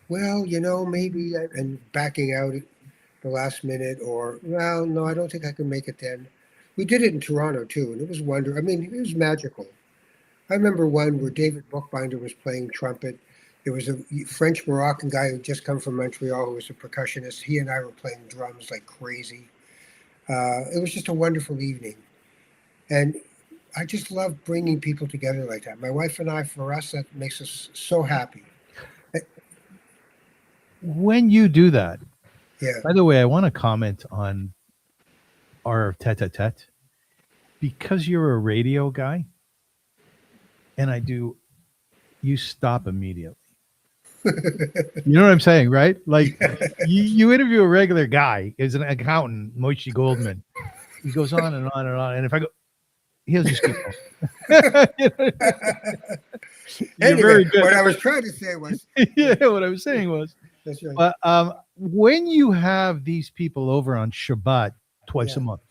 Speaker 3: Well, maybe, and backing out at the last minute, or, well, no, I don't think I can make it then. We did it in Toronto, too, and it was wonderful. I mean, it was magical. I remember one where David Bookbinder was playing trumpet. There was a French Moroccan guy who just come from Montreal who was a percussionist. He and I were playing drums like crazy. It was just a wonderful evening. And I just love bringing people together like that. My wife and I, for us, that makes us so happy.
Speaker 1: When you do that,
Speaker 3: yeah.
Speaker 1: By the way, I want to comment on our tete-a-tete. Because you're a radio guy, and I do you stop immediately. You know what I'm saying, right? Like you interview a regular guy, is an accountant, Moishi Goldman. He goes on and on and on. And if I go, he'll just keep going. You know, you're
Speaker 3: Anyway,
Speaker 1: very good.
Speaker 3: what I was trying to say was,
Speaker 1: Yeah, what I was saying was,
Speaker 3: that's right.
Speaker 1: but when you have these people over on Shabbat twice a
Speaker 3: Yeah.
Speaker 1: month,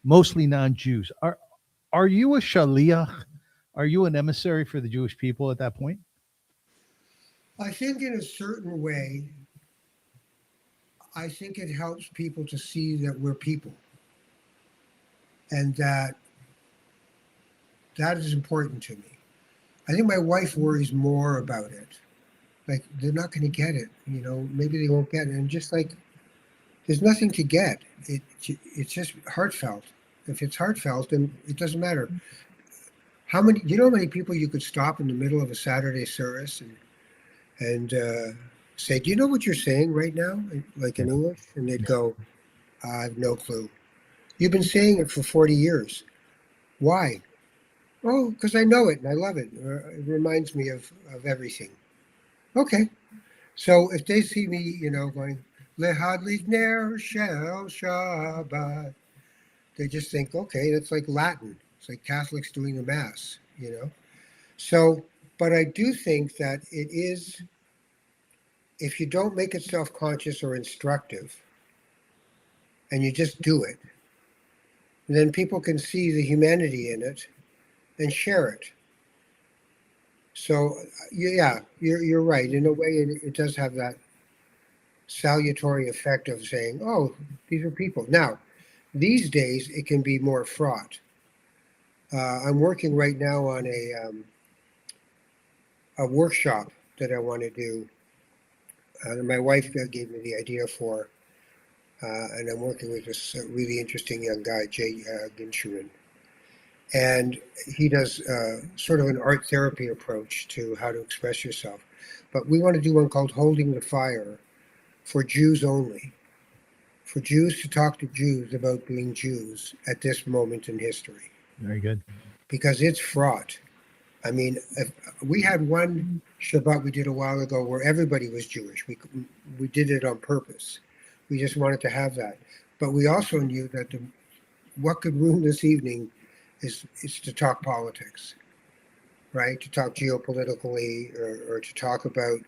Speaker 1: mostly non-Jews, are you a shaliach? Are you an emissary for the Jewish people at that point?
Speaker 3: I think in a certain way, I think it helps people to see that we're people, and that is important to me. I think my wife worries more about it. Like, they're not going to get it, maybe they won't get it. And just like, there's nothing to get. It's just heartfelt. If it's heartfelt, then it doesn't matter. How many people you could stop in the middle of a Saturday service and say, do you know what you're saying right now? Like in English? And they'd go, I have no clue. You've been saying it for 40 years. Why? Oh, because I know it and I love it. It reminds me of everything. Okay. So if they see me, going, Lehad Ligner Shel Shabbat, they just think, okay, that's like Latin. It's like Catholics doing the Mass, So, but I do think that it is, if you don't make it self-conscious or instructive, and you just do it, then people can see the humanity in it and share it. So, yeah, you're right. In a way, it does have that salutary effect of saying, oh, these are people. Now, these days, it can be more fraught. I'm working right now on a workshop that I want to do. My wife gave me the idea for, and I'm working with this really interesting young guy, Jay Ginshurin. And he does sort of an art therapy approach to how to express yourself. But we want to do one called Holding the Fire for Jews only, for Jews to talk to Jews about being Jews at this moment in history.
Speaker 1: Very good.
Speaker 3: Because it's fraught. I mean, we had one Shabbat we did a while ago where everybody was Jewish. We did it on purpose. We just wanted to have that. But we also knew that what could ruin this evening is to talk politics, right? To talk geopolitically or to talk about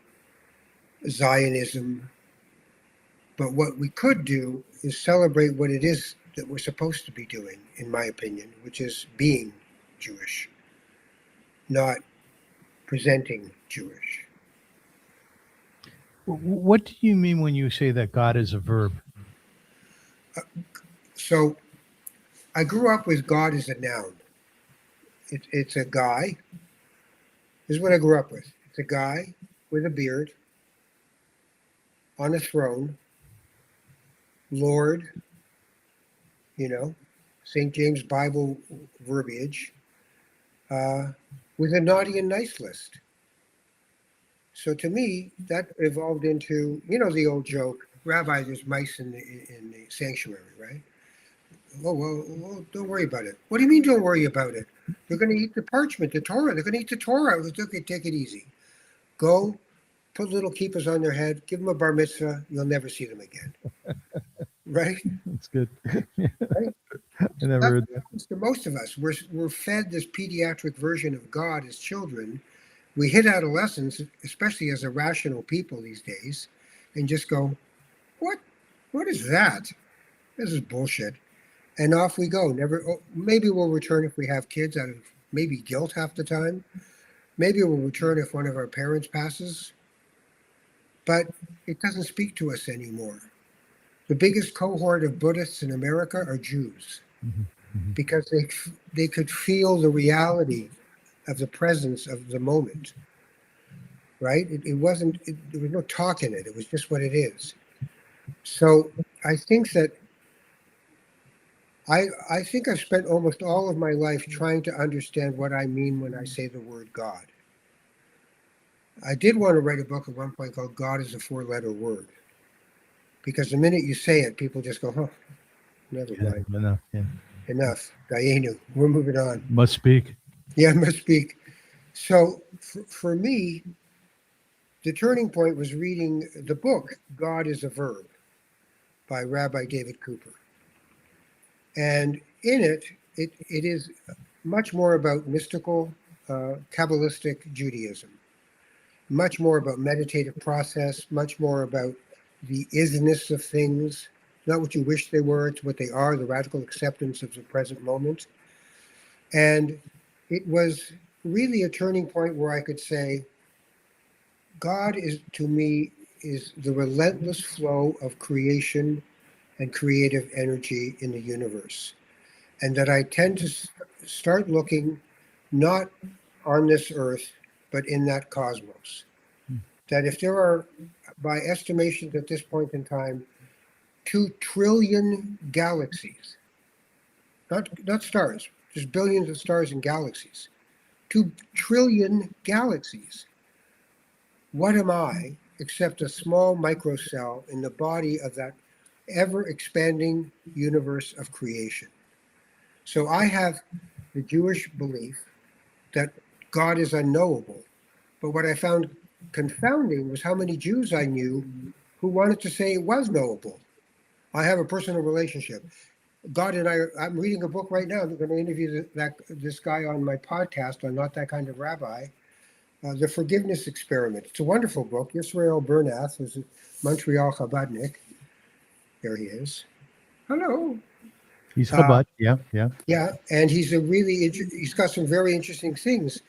Speaker 3: Zionism. But what we could do is celebrate what it is that we're supposed to be doing, in my opinion, which is being Jewish, not presenting Jewish.
Speaker 1: What do you mean when you say that God is a verb?
Speaker 3: So I grew up with God as a noun. It's a guy. This is what I grew up with. It's a guy with a beard on a throne, Lord, St. James Bible verbiage, with a naughty and nice list. So to me, that evolved into, the old joke, Rabbi, there's mice in the sanctuary, right? Oh, well, don't worry about it. What do you mean don't worry about it? They're going to eat the parchment, the Torah. They're going to eat the Torah. Okay, take it easy. Go, put little kippahs on their head, give them a bar mitzvah. You'll never see them again. Right?
Speaker 1: That's good.
Speaker 3: Right?
Speaker 1: I never heard that.
Speaker 3: Happens to most of us. We're fed this pediatric version of God as children. We hit adolescence, especially as irrational people these days, and just go, what is that? This is bullshit. And off we go. Maybe we'll return if we have kids out of maybe guilt half the time. Maybe we'll return if one of our parents passes. But it doesn't speak to us anymore. The biggest cohort of Buddhists in America are Jews, because they could feel the reality of the presence of the moment. Right? There was no talk in it. It was just what it is. So I think that I think I've spent almost all of my life trying to understand what I mean when I say the word God. I did want to write a book at one point called God is a 4-letter word. Because the minute you say it, people just go, oh, never mind.
Speaker 1: Enough.
Speaker 3: Enough. Dayenu. We're moving on.
Speaker 1: Must speak.
Speaker 3: Yeah, must speak. So for me, the turning point was reading the book, God is a Verb, by Rabbi David Cooper. And in it, it is much more about mystical, Kabbalistic Judaism, much more about meditative process, much more about the isness of things, not what you wish they were, it's what they are, the radical acceptance of the present moment. And it was really a turning point where I could say, God is, to me, is the relentless flow of creation and creative energy in the universe. And that I tend to start looking not on this earth, but in that cosmos. That if there are, by estimations at this point in time, 2 trillion galaxies, not stars, there's billions of stars and galaxies, 2 trillion galaxies. What am I except a small microcell in the body of that ever-expanding universe of creation? So I have the Jewish belief that God is unknowable. But what I found confounding was how many Jews I knew who wanted to say it was knowable. I have a personal relationship. God and I'm reading a book right now. I'm going to interview this guy on my podcast on Not That Kind of Rabbi, The Forgiveness Experiment. It's a wonderful book. Yisrael Bernath, who's a Montreal Chabadnik. There he is. Hello.
Speaker 1: He's Chabad. Yeah.
Speaker 3: Yeah, and he's got some very interesting things.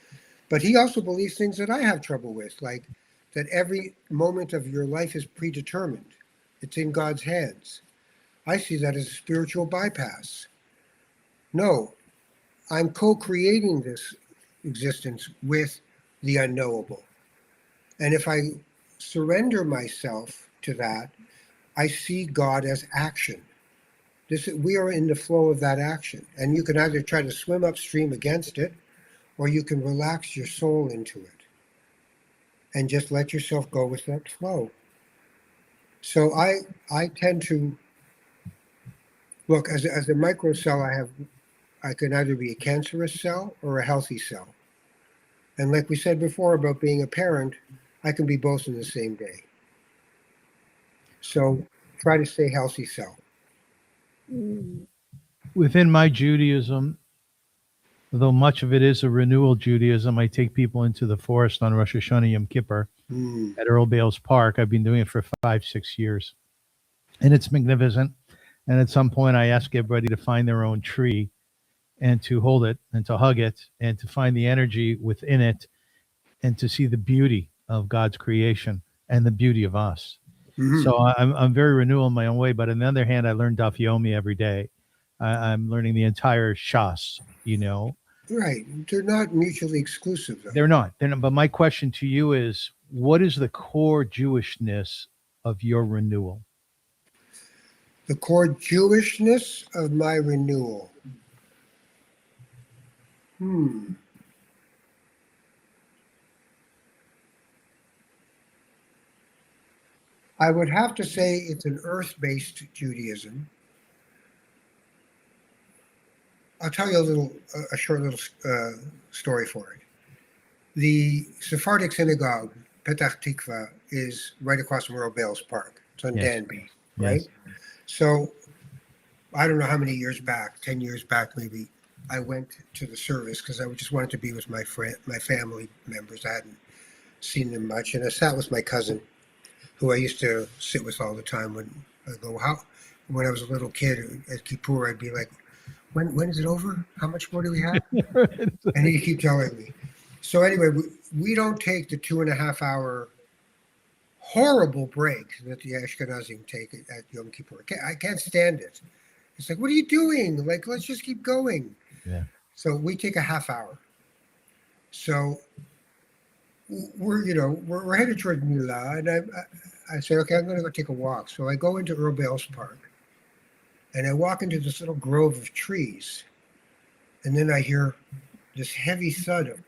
Speaker 3: But he also believes things that I have trouble with, like that every moment of your life is predetermined. It's in God's hands. I see that as a spiritual bypass. No, I'm co-creating this existence with the unknowable. And if I surrender myself to that, I see God as action. We are in the flow of that action. And you can either try to swim upstream against it, or you can relax your soul into it and just let yourself go with that flow. So I tend to look as a micro cell. I can either be a cancerous cell or a healthy cell. And like we said before about being a parent, I can be both in the same day. So try to stay healthy cell.
Speaker 1: Within my Judaism, though much of it is a renewal Judaism, I take people into the forest on Rosh Hashanah Yom Kippur at Earl Bales Park. I've been doing it for 5-6 years. And it's magnificent. And at some point, I ask everybody to find their own tree and to hold it and to hug it and to find the energy within it and to see the beauty of God's creation and the beauty of us. Mm-hmm. So I'm very renewal in my own way. But on the other hand, I learn Daf Yomi every day. I'm learning the entire Shas,
Speaker 3: Right. They're not mutually exclusive, though.
Speaker 1: They're not. But my question to you is, what is the core Jewishness of your renewal?
Speaker 3: The core Jewishness of my renewal. I would have to say it's an earth-based Judaism. I'll tell you a short little story for it. The Sephardic synagogue, Petach Tikva, is right across from Earl Bales Park. It's on Danby, right? Yes. So I don't know how many years back, 10 years back maybe, I went to the service because I just wanted to be with my family members. I hadn't seen them much. And I sat with my cousin, who I used to sit with all the time when I was a little kid at Kippur, I'd be like, when is it over? How much more do we have? And he'd keep telling me. So anyway, we don't take the 2.5 hour horrible break that the Ashkenazim take at Yom Kippur. I can't stand it. It's like, what are you doing? Like, let's just keep going.
Speaker 1: Yeah.
Speaker 3: So we take a half hour. So we're headed toward Mila, and I say, okay, I'm going to go take a walk. So I go into Earl Bales Park, and I walk into this little grove of trees, and then I hear this heavy thud of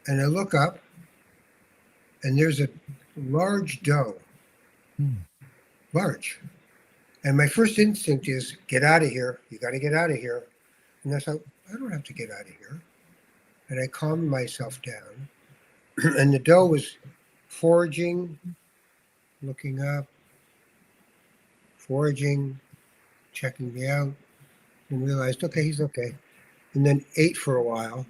Speaker 3: and I look up, and there's a large doe. Large. And my first instinct is, get out of here. You got to get out of here. And I thought, I don't have to get out of here. And I calmed myself down. And the doe was foraging, looking up, foraging, checking me out, and realized, okay, he's okay. And then ate for a while.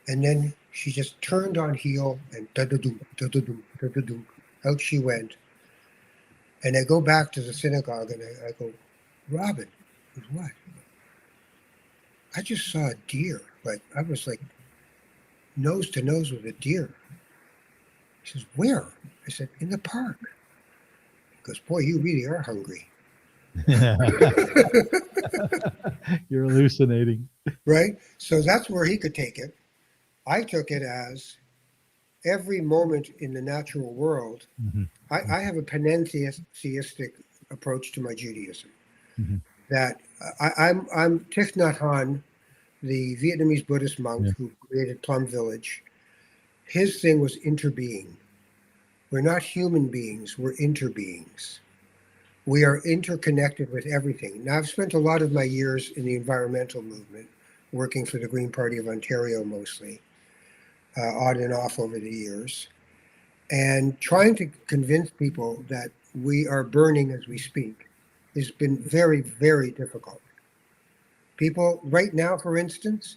Speaker 3: And then she just turned on heel and da-da-doom, da-da-doom, da-da-doom. Out she went. And I go back to the synagogue and I go, Robin, what? I just saw a deer. Like, I was like nose to nose with a deer. He says, where? I said, in the park. He goes, boy, you really are hungry.
Speaker 1: You're hallucinating.
Speaker 3: Right? So that's where he could take it. I took it as every moment in the natural world.
Speaker 1: Mm-hmm.
Speaker 3: I have a panentheistic approach to my Judaism.
Speaker 1: Mm-hmm.
Speaker 3: That I'm Thich Nhat Hanh, the Vietnamese Buddhist monk
Speaker 1: Yeah.
Speaker 3: who created Plum Village. His thing was interbeing. We're not human beings, we're interbeings. We are interconnected with everything. Now, I've spent a lot of my years in the environmental movement, working for the Green Party of Ontario mostly, on and off over the years, and trying to convince people that we are burning as we speak has been very, very difficult. People, right now, for instance,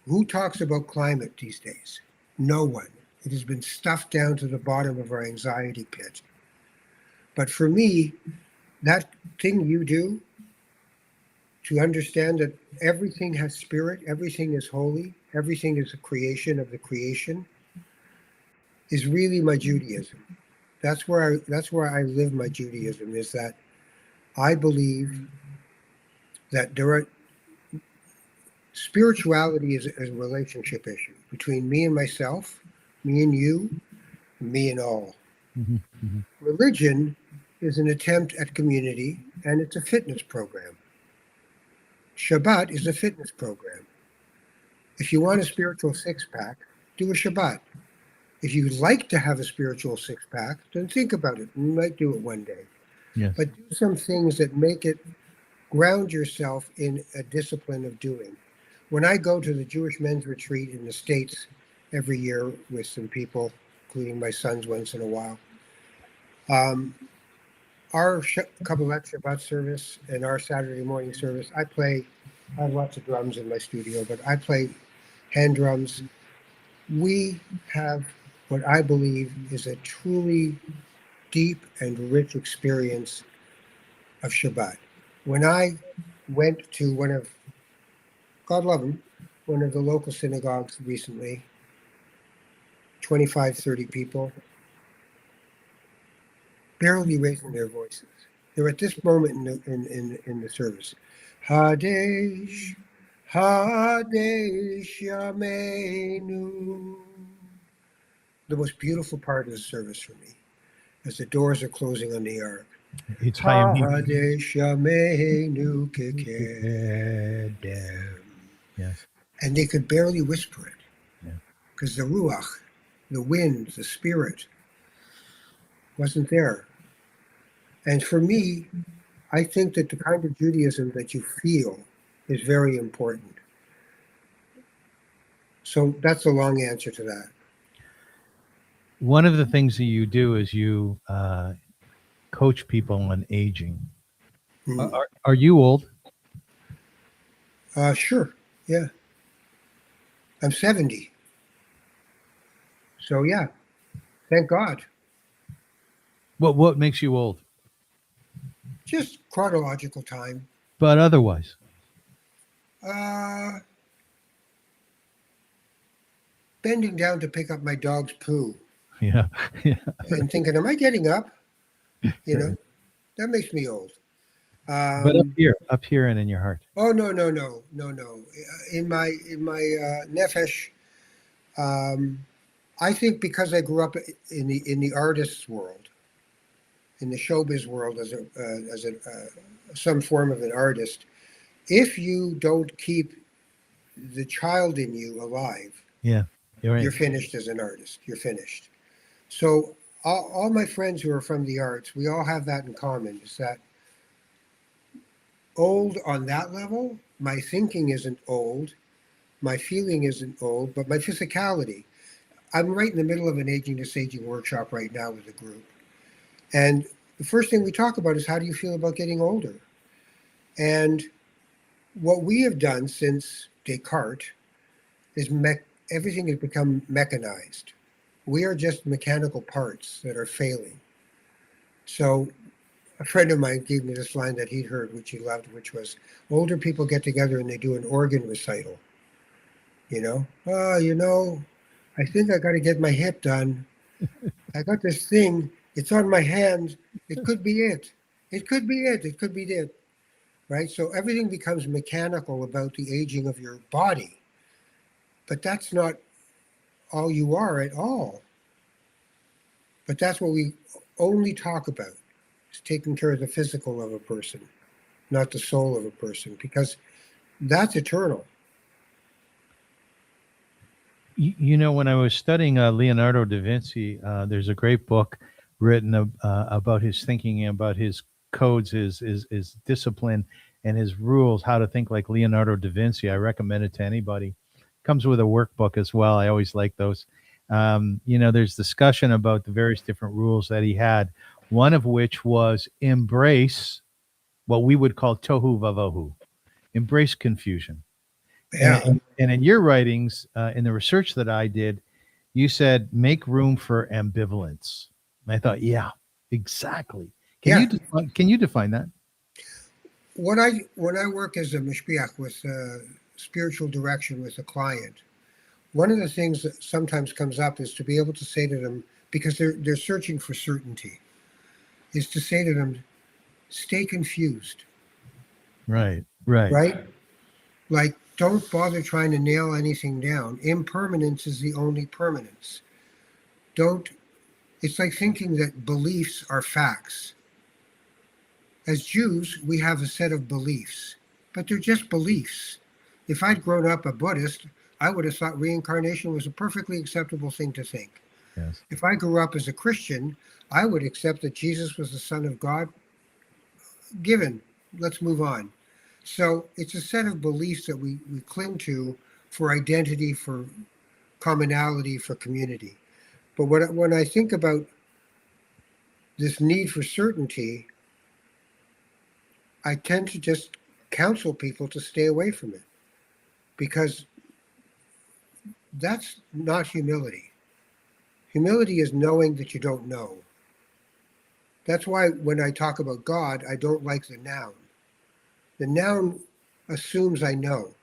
Speaker 3: who talks about climate these days? No one. It has been stuffed down to the bottom of our anxiety pit. But for me, that thing you do to understand that everything has spirit, everything is holy, everything is a creation of the creation, is really my Judaism. That's where I live my Judaism, is that I believe that spirituality is a relationship issue between me and myself, me and you, me and all.
Speaker 1: Mm-hmm. Mm-hmm.
Speaker 3: Religion is an attempt at community, and it's a fitness program. Shabbat is a fitness program. If you want a spiritual six-pack, do a Shabbat. If you'd like to have a spiritual six-pack, then think about it. You might do it one day.
Speaker 1: Yes.
Speaker 3: But do some things that make it ground yourself in a discipline of doing. When I go to the Jewish men's retreat in the States every year with some people, including my sons once in a while, our Kabbalat Shabbat service and our Saturday morning service, I have lots of drums in my studio, but I play hand drums. We have what I believe is a truly deep and rich experience of Shabbat. When I went to God love him, one of the local synagogues recently, 25, 30 people, barely raising their voices. They're at this moment in the service. Hadesh, Hadesh Yameinu. The most beautiful part of the service for me, as the doors are closing on the ark.
Speaker 1: It's Chaim.
Speaker 3: Hadesh Yameinu Kekedem.
Speaker 1: Yes.
Speaker 3: And they could barely whisper it.
Speaker 1: Yeah.
Speaker 3: Because the Ruach, the wind, the spirit, wasn't there. And for me, I think that the kind of Judaism that you feel is very important. So that's a long answer to that.
Speaker 1: One of the things that you do is you coach people on aging. Are you old?
Speaker 3: Sure. Yeah. I'm 70. So yeah, thank God.
Speaker 1: What makes you old?
Speaker 3: Just chronological time.
Speaker 1: But otherwise?
Speaker 3: Bending down to pick up my dog's poo.
Speaker 1: Yeah.
Speaker 3: And thinking, am I getting up? You know, that makes me old.
Speaker 1: But up here and in your heart.
Speaker 3: Oh, no. In my nefesh, I think because I grew up in the artist's world, in the showbiz world as some form of an artist, if you don't keep the child in you alive,
Speaker 1: yeah,
Speaker 3: you're finished as an artist. You're finished. So all my friends who are from the arts, we all have that in common, is that old on that level my thinking isn't old, my feeling isn't old, but my physicality. I'm right in the middle of an aging to saging workshop right now with a group. And the first thing we talk about is, how do you feel about getting older? And what we have done since Descartes is everything has become mechanized. We are just mechanical parts that are failing. So a friend of mine gave me this line that he'd heard, which he loved, which was, older people get together and they do an organ recital. I think I got to get my hip done. I got this thing. It's on my hand. It could be it. It could be it. It could be it. Right? So everything becomes mechanical about the aging of your body. But that's not all you are at all. But that's what we only talk about, is taking care of the physical of a person, not the soul of a person, because that's eternal.
Speaker 1: When I was studying Leonardo da Vinci, there's a great book written about his thinking and about his codes, his discipline, and his rules, how to think like Leonardo da Vinci. I recommend it to anybody. Comes with a workbook as well. I always like those. There's discussion about the various different rules that he had, one of which was embrace what we would call tohu vavohu, embrace confusion.
Speaker 3: Yeah.
Speaker 1: And in your writings, in the research that I did, you said make room for ambivalence. And I thought, yeah, exactly. Can you define that?
Speaker 3: When I work as a mishpiach with spiritual direction with a client, one of the things that sometimes comes up is to be able to say to them, because they're searching for certainty, is to say to them, stay confused.
Speaker 1: Right.
Speaker 3: Right? Like, don't bother trying to nail anything down. Impermanence is the only permanence. It's like thinking that beliefs are facts. As Jews, we have a set of beliefs, but they're just beliefs. If I'd grown up a Buddhist, I would have thought reincarnation was a perfectly acceptable thing to think.
Speaker 1: Yes.
Speaker 3: If I grew up as a Christian, I would accept that Jesus was the Son of God. Given, let's move on. So it's a set of beliefs that we cling to for identity, for commonality, for community. But when I think about this need for certainty, I tend to just counsel people to stay away from it, because that's not humility. Humility is knowing that you don't know. That's why when I talk about God, I don't like the noun. The noun assumes I know.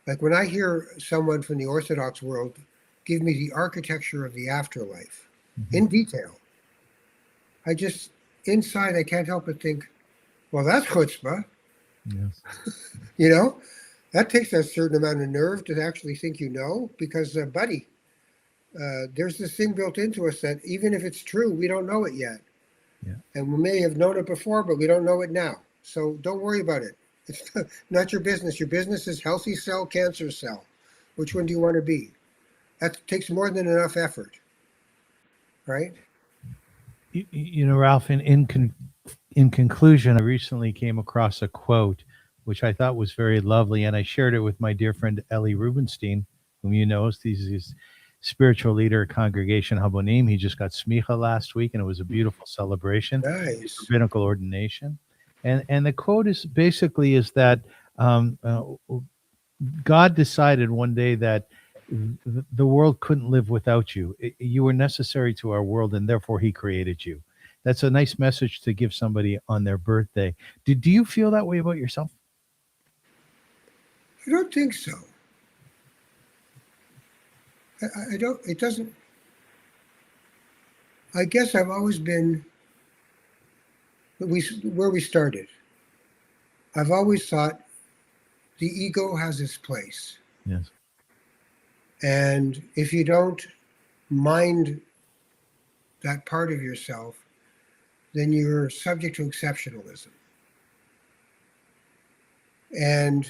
Speaker 3: Like when I hear someone from the Orthodox world give me the architecture of the afterlife in detail, I just, inside, I can't help but think, well, that's chutzpah.
Speaker 1: Yes.
Speaker 3: That takes a certain amount of nerve to actually think because, buddy, there's this thing built into us that even if it's true, we don't know it yet.
Speaker 1: Yeah.
Speaker 3: And we may have known it before, but we don't know it now. So don't worry about it. It's not your business. Your business is healthy cell, cancer cell. Which one do you want to be? That takes more than enough effort, right?
Speaker 1: Ralph, in conclusion, I recently came across a quote which I thought was very lovely, and I shared it with my dear friend Ellie Rubenstein, whom you know. He's spiritual leader at Congregation Habonim. He just got smicha last week, and it was a beautiful celebration.
Speaker 3: Nice.
Speaker 1: Rabbinical ordination. And the quote is basically is that God decided one day that the world couldn't live without you. You were necessary to our world, and therefore he created you. That's a nice message to give somebody on their birthday. Do you feel that way about yourself?
Speaker 3: I don't think so. I don't, it doesn't, I guess I've always been where we started. I've always thought the ego has its place.
Speaker 1: Yes.
Speaker 3: And if you don't mind that part of yourself, then you're subject to exceptionalism. And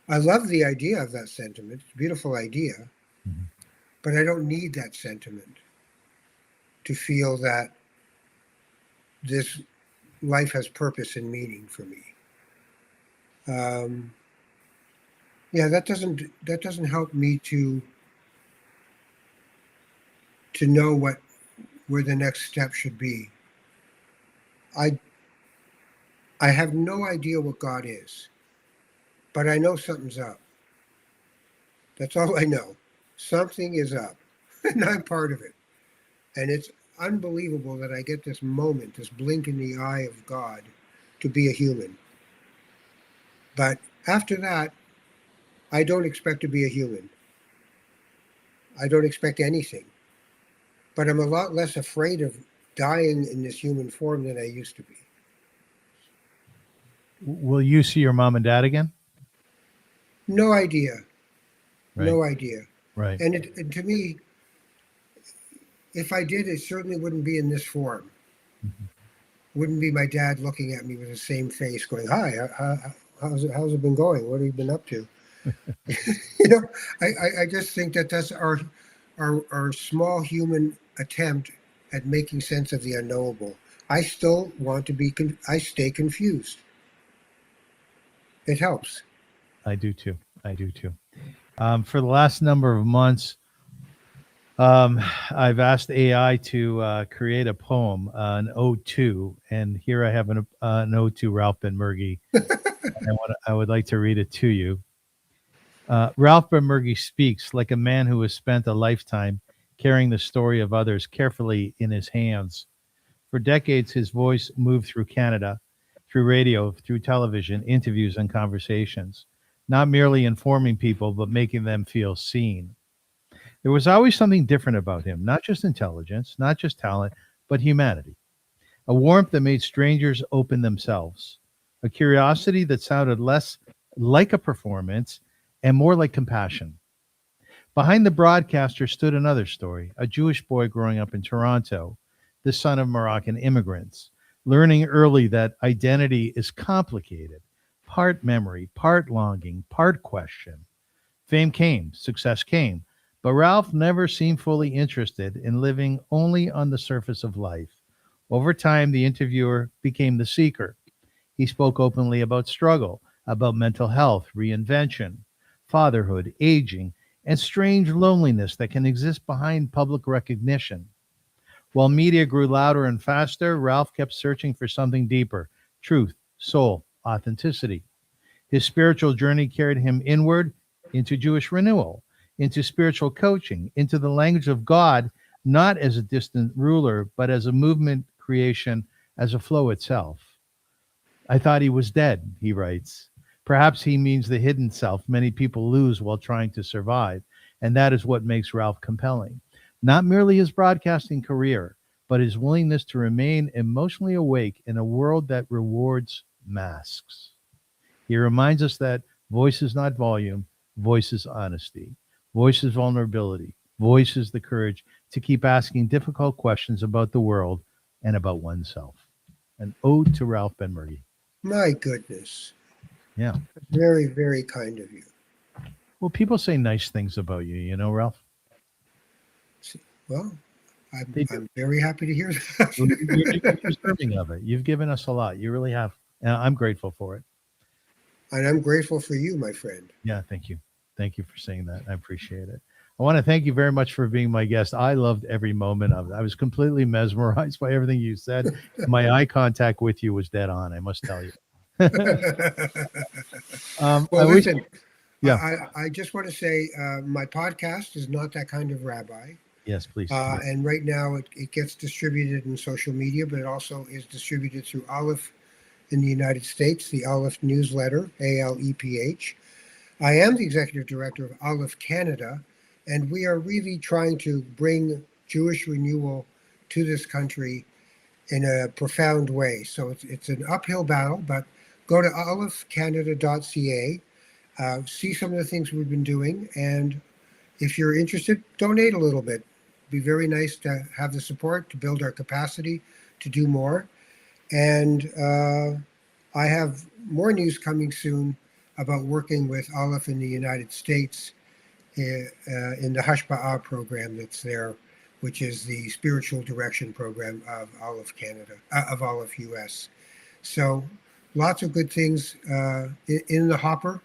Speaker 3: I love the idea of that sentiment. It's a beautiful idea. Mm-hmm. But I don't need that sentiment to feel that this life has purpose and meaning for me. Yeah, that doesn't help me to know where the next step should be. I I have no idea what God is, but I know something's up. That's all I know. Something is up, and I'm part of it. And it's unbelievable that I get this moment, this blink in the eye of God, to be a human. But after that, I don't expect to be a human. I don't expect anything. But I'm a lot less afraid of dying in this human form than I used to be.
Speaker 1: Will you see your mom and dad again?
Speaker 3: No idea.
Speaker 1: Right.
Speaker 3: No idea.
Speaker 1: Right.
Speaker 3: And to me, if I did, it certainly wouldn't be in this form.
Speaker 1: Mhm.
Speaker 3: Wouldn't be my dad looking at me with the same face going, "Hi, how's it been going? What have you been up to?" You know, I just think that that's our small human attempt at making sense of the unknowable. I still want to be, I stay confused. It helps.
Speaker 1: I do too. I do too. For the last number of months, I've asked AI to create a poem, an ode to, and here I have an ode to Ralph Benmergui. I would like to read it to you. Ralph Benmergui speaks like a man who has spent a lifetime carrying the story of others carefully in his hands. For decades, his voice moved through Canada, through radio, through television, interviews, and conversations, not merely informing people, but making them feel seen. There was always something different about him, not just intelligence, not just talent, but humanity. A warmth that made strangers open themselves, a curiosity that sounded less like a performance and more like compassion. Behind the broadcaster stood another story, a Jewish boy growing up in Toronto, the son of Moroccan immigrants, learning early that identity is complicated, part memory, part longing, part question. Fame came, success came, but Ralph never seemed fully interested in living only on the surface of life. Over time, the interviewer became the seeker. He spoke openly about struggle, about mental health, reinvention, fatherhood, aging, and strange loneliness that can exist behind public recognition. While media grew louder and faster, Ralph kept searching for something deeper: truth, soul, authenticity. His spiritual journey carried him inward into Jewish renewal, into spiritual coaching, into the language of God, not as a distant ruler, but as a movement creation, as a flow itself. I thought he was dead, he writes. Perhaps he means the hidden self many people lose while trying to survive. And that is what makes Ralph compelling. Not merely his broadcasting career, but his willingness to remain emotionally awake in a world that rewards masks. He reminds us that voice is not volume, voice is honesty, voice is vulnerability, voice is the courage to keep asking difficult questions about the world and about oneself. An ode to Ralph Benmergui.
Speaker 3: My goodness.
Speaker 1: Yeah.
Speaker 3: Very, very kind of you.
Speaker 1: Well, people say nice things about you, Ralph.
Speaker 3: Well,
Speaker 1: They do.
Speaker 3: I'm very happy to hear
Speaker 1: You're
Speaker 3: that.
Speaker 1: deserving of it. You've given us a lot. You really have. And I'm grateful for it.
Speaker 3: And I'm grateful for you, my friend.
Speaker 1: Yeah, thank you. Thank you for saying that. I appreciate it. I want to thank you very much for being my guest. I loved every moment of it. I was completely mesmerized by everything you said. My eye contact with you was dead on, I must tell you.
Speaker 3: Well,
Speaker 1: I wish,
Speaker 3: listen,
Speaker 1: yeah.
Speaker 3: I just want to say my podcast is Not That Kind of Rabbi.
Speaker 1: Yes, please.
Speaker 3: And right now it gets distributed in social media, but it also is distributed through Aleph in the United States, the Aleph newsletter, ALEPH. I am the executive director of Aleph Canada, and we are really trying to bring Jewish renewal to this country in a profound way. So it's an uphill battle, but go to alephcanada.ca, see some of the things we've been doing, and if you're interested, donate a little bit. It'd be very nice to have the support to build our capacity to do more. And I have more news coming soon about working with Aleph in the United States in the Hashpa'ah program that's there, which is the spiritual direction program of Aleph Canada, of Aleph US. So lots of good things in the hopper.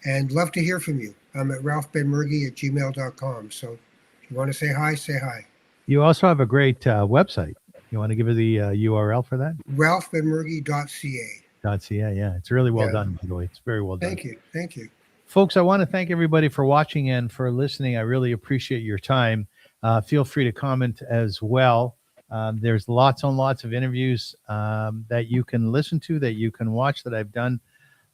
Speaker 3: and love to hear from you. I'm at ralphbenmergui@gmail.com. So if you want to say hi, say hi.
Speaker 1: You also have a great website. You want to give her the URL for that?
Speaker 3: ralphbenmergui.ca.
Speaker 1: .ca, yeah. It's really well
Speaker 3: Yeah.
Speaker 1: done, by the way. It's very well done.
Speaker 3: Thank you. Thank you.
Speaker 1: Folks, I want to thank everybody for watching and for listening. I really appreciate your time. Feel free to comment as well. There's lots and lots of interviews that you can listen to, that you can watch, that I've done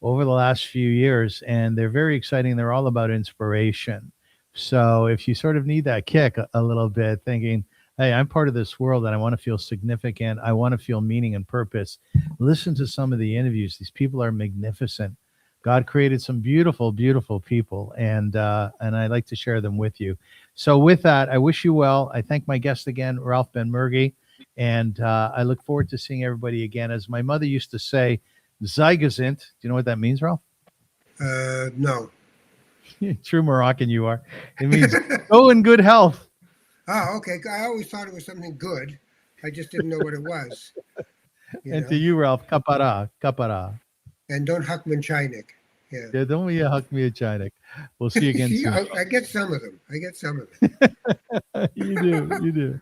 Speaker 1: over the last few years, and they're very exciting. They're all about inspiration. So if you sort of need that kick a little bit, thinking, hey, I'm part of this world and I want to feel significant, I want to feel meaning and purpose, listen to some of the interviews. These people are magnificent. God created some beautiful, beautiful people, and I like to share them with you. So with that, I wish you well. I thank my guest again, Ralph Benmergui, and I look forward to seeing everybody again. As my mother used to say, Zeigezint. Do you know what that means, Ralph?
Speaker 3: No.
Speaker 1: True Moroccan you are. It means go in good health.
Speaker 3: Oh, okay. I always thought it was something good. I just didn't know what it was.
Speaker 1: And to you, Ralph, kapara, kapara.
Speaker 3: And don't Huckman Chinik.
Speaker 1: Yeah, don't be a huck me a Chinik. We'll see you again
Speaker 3: See,
Speaker 1: soon.
Speaker 3: I get some of them.
Speaker 1: You do.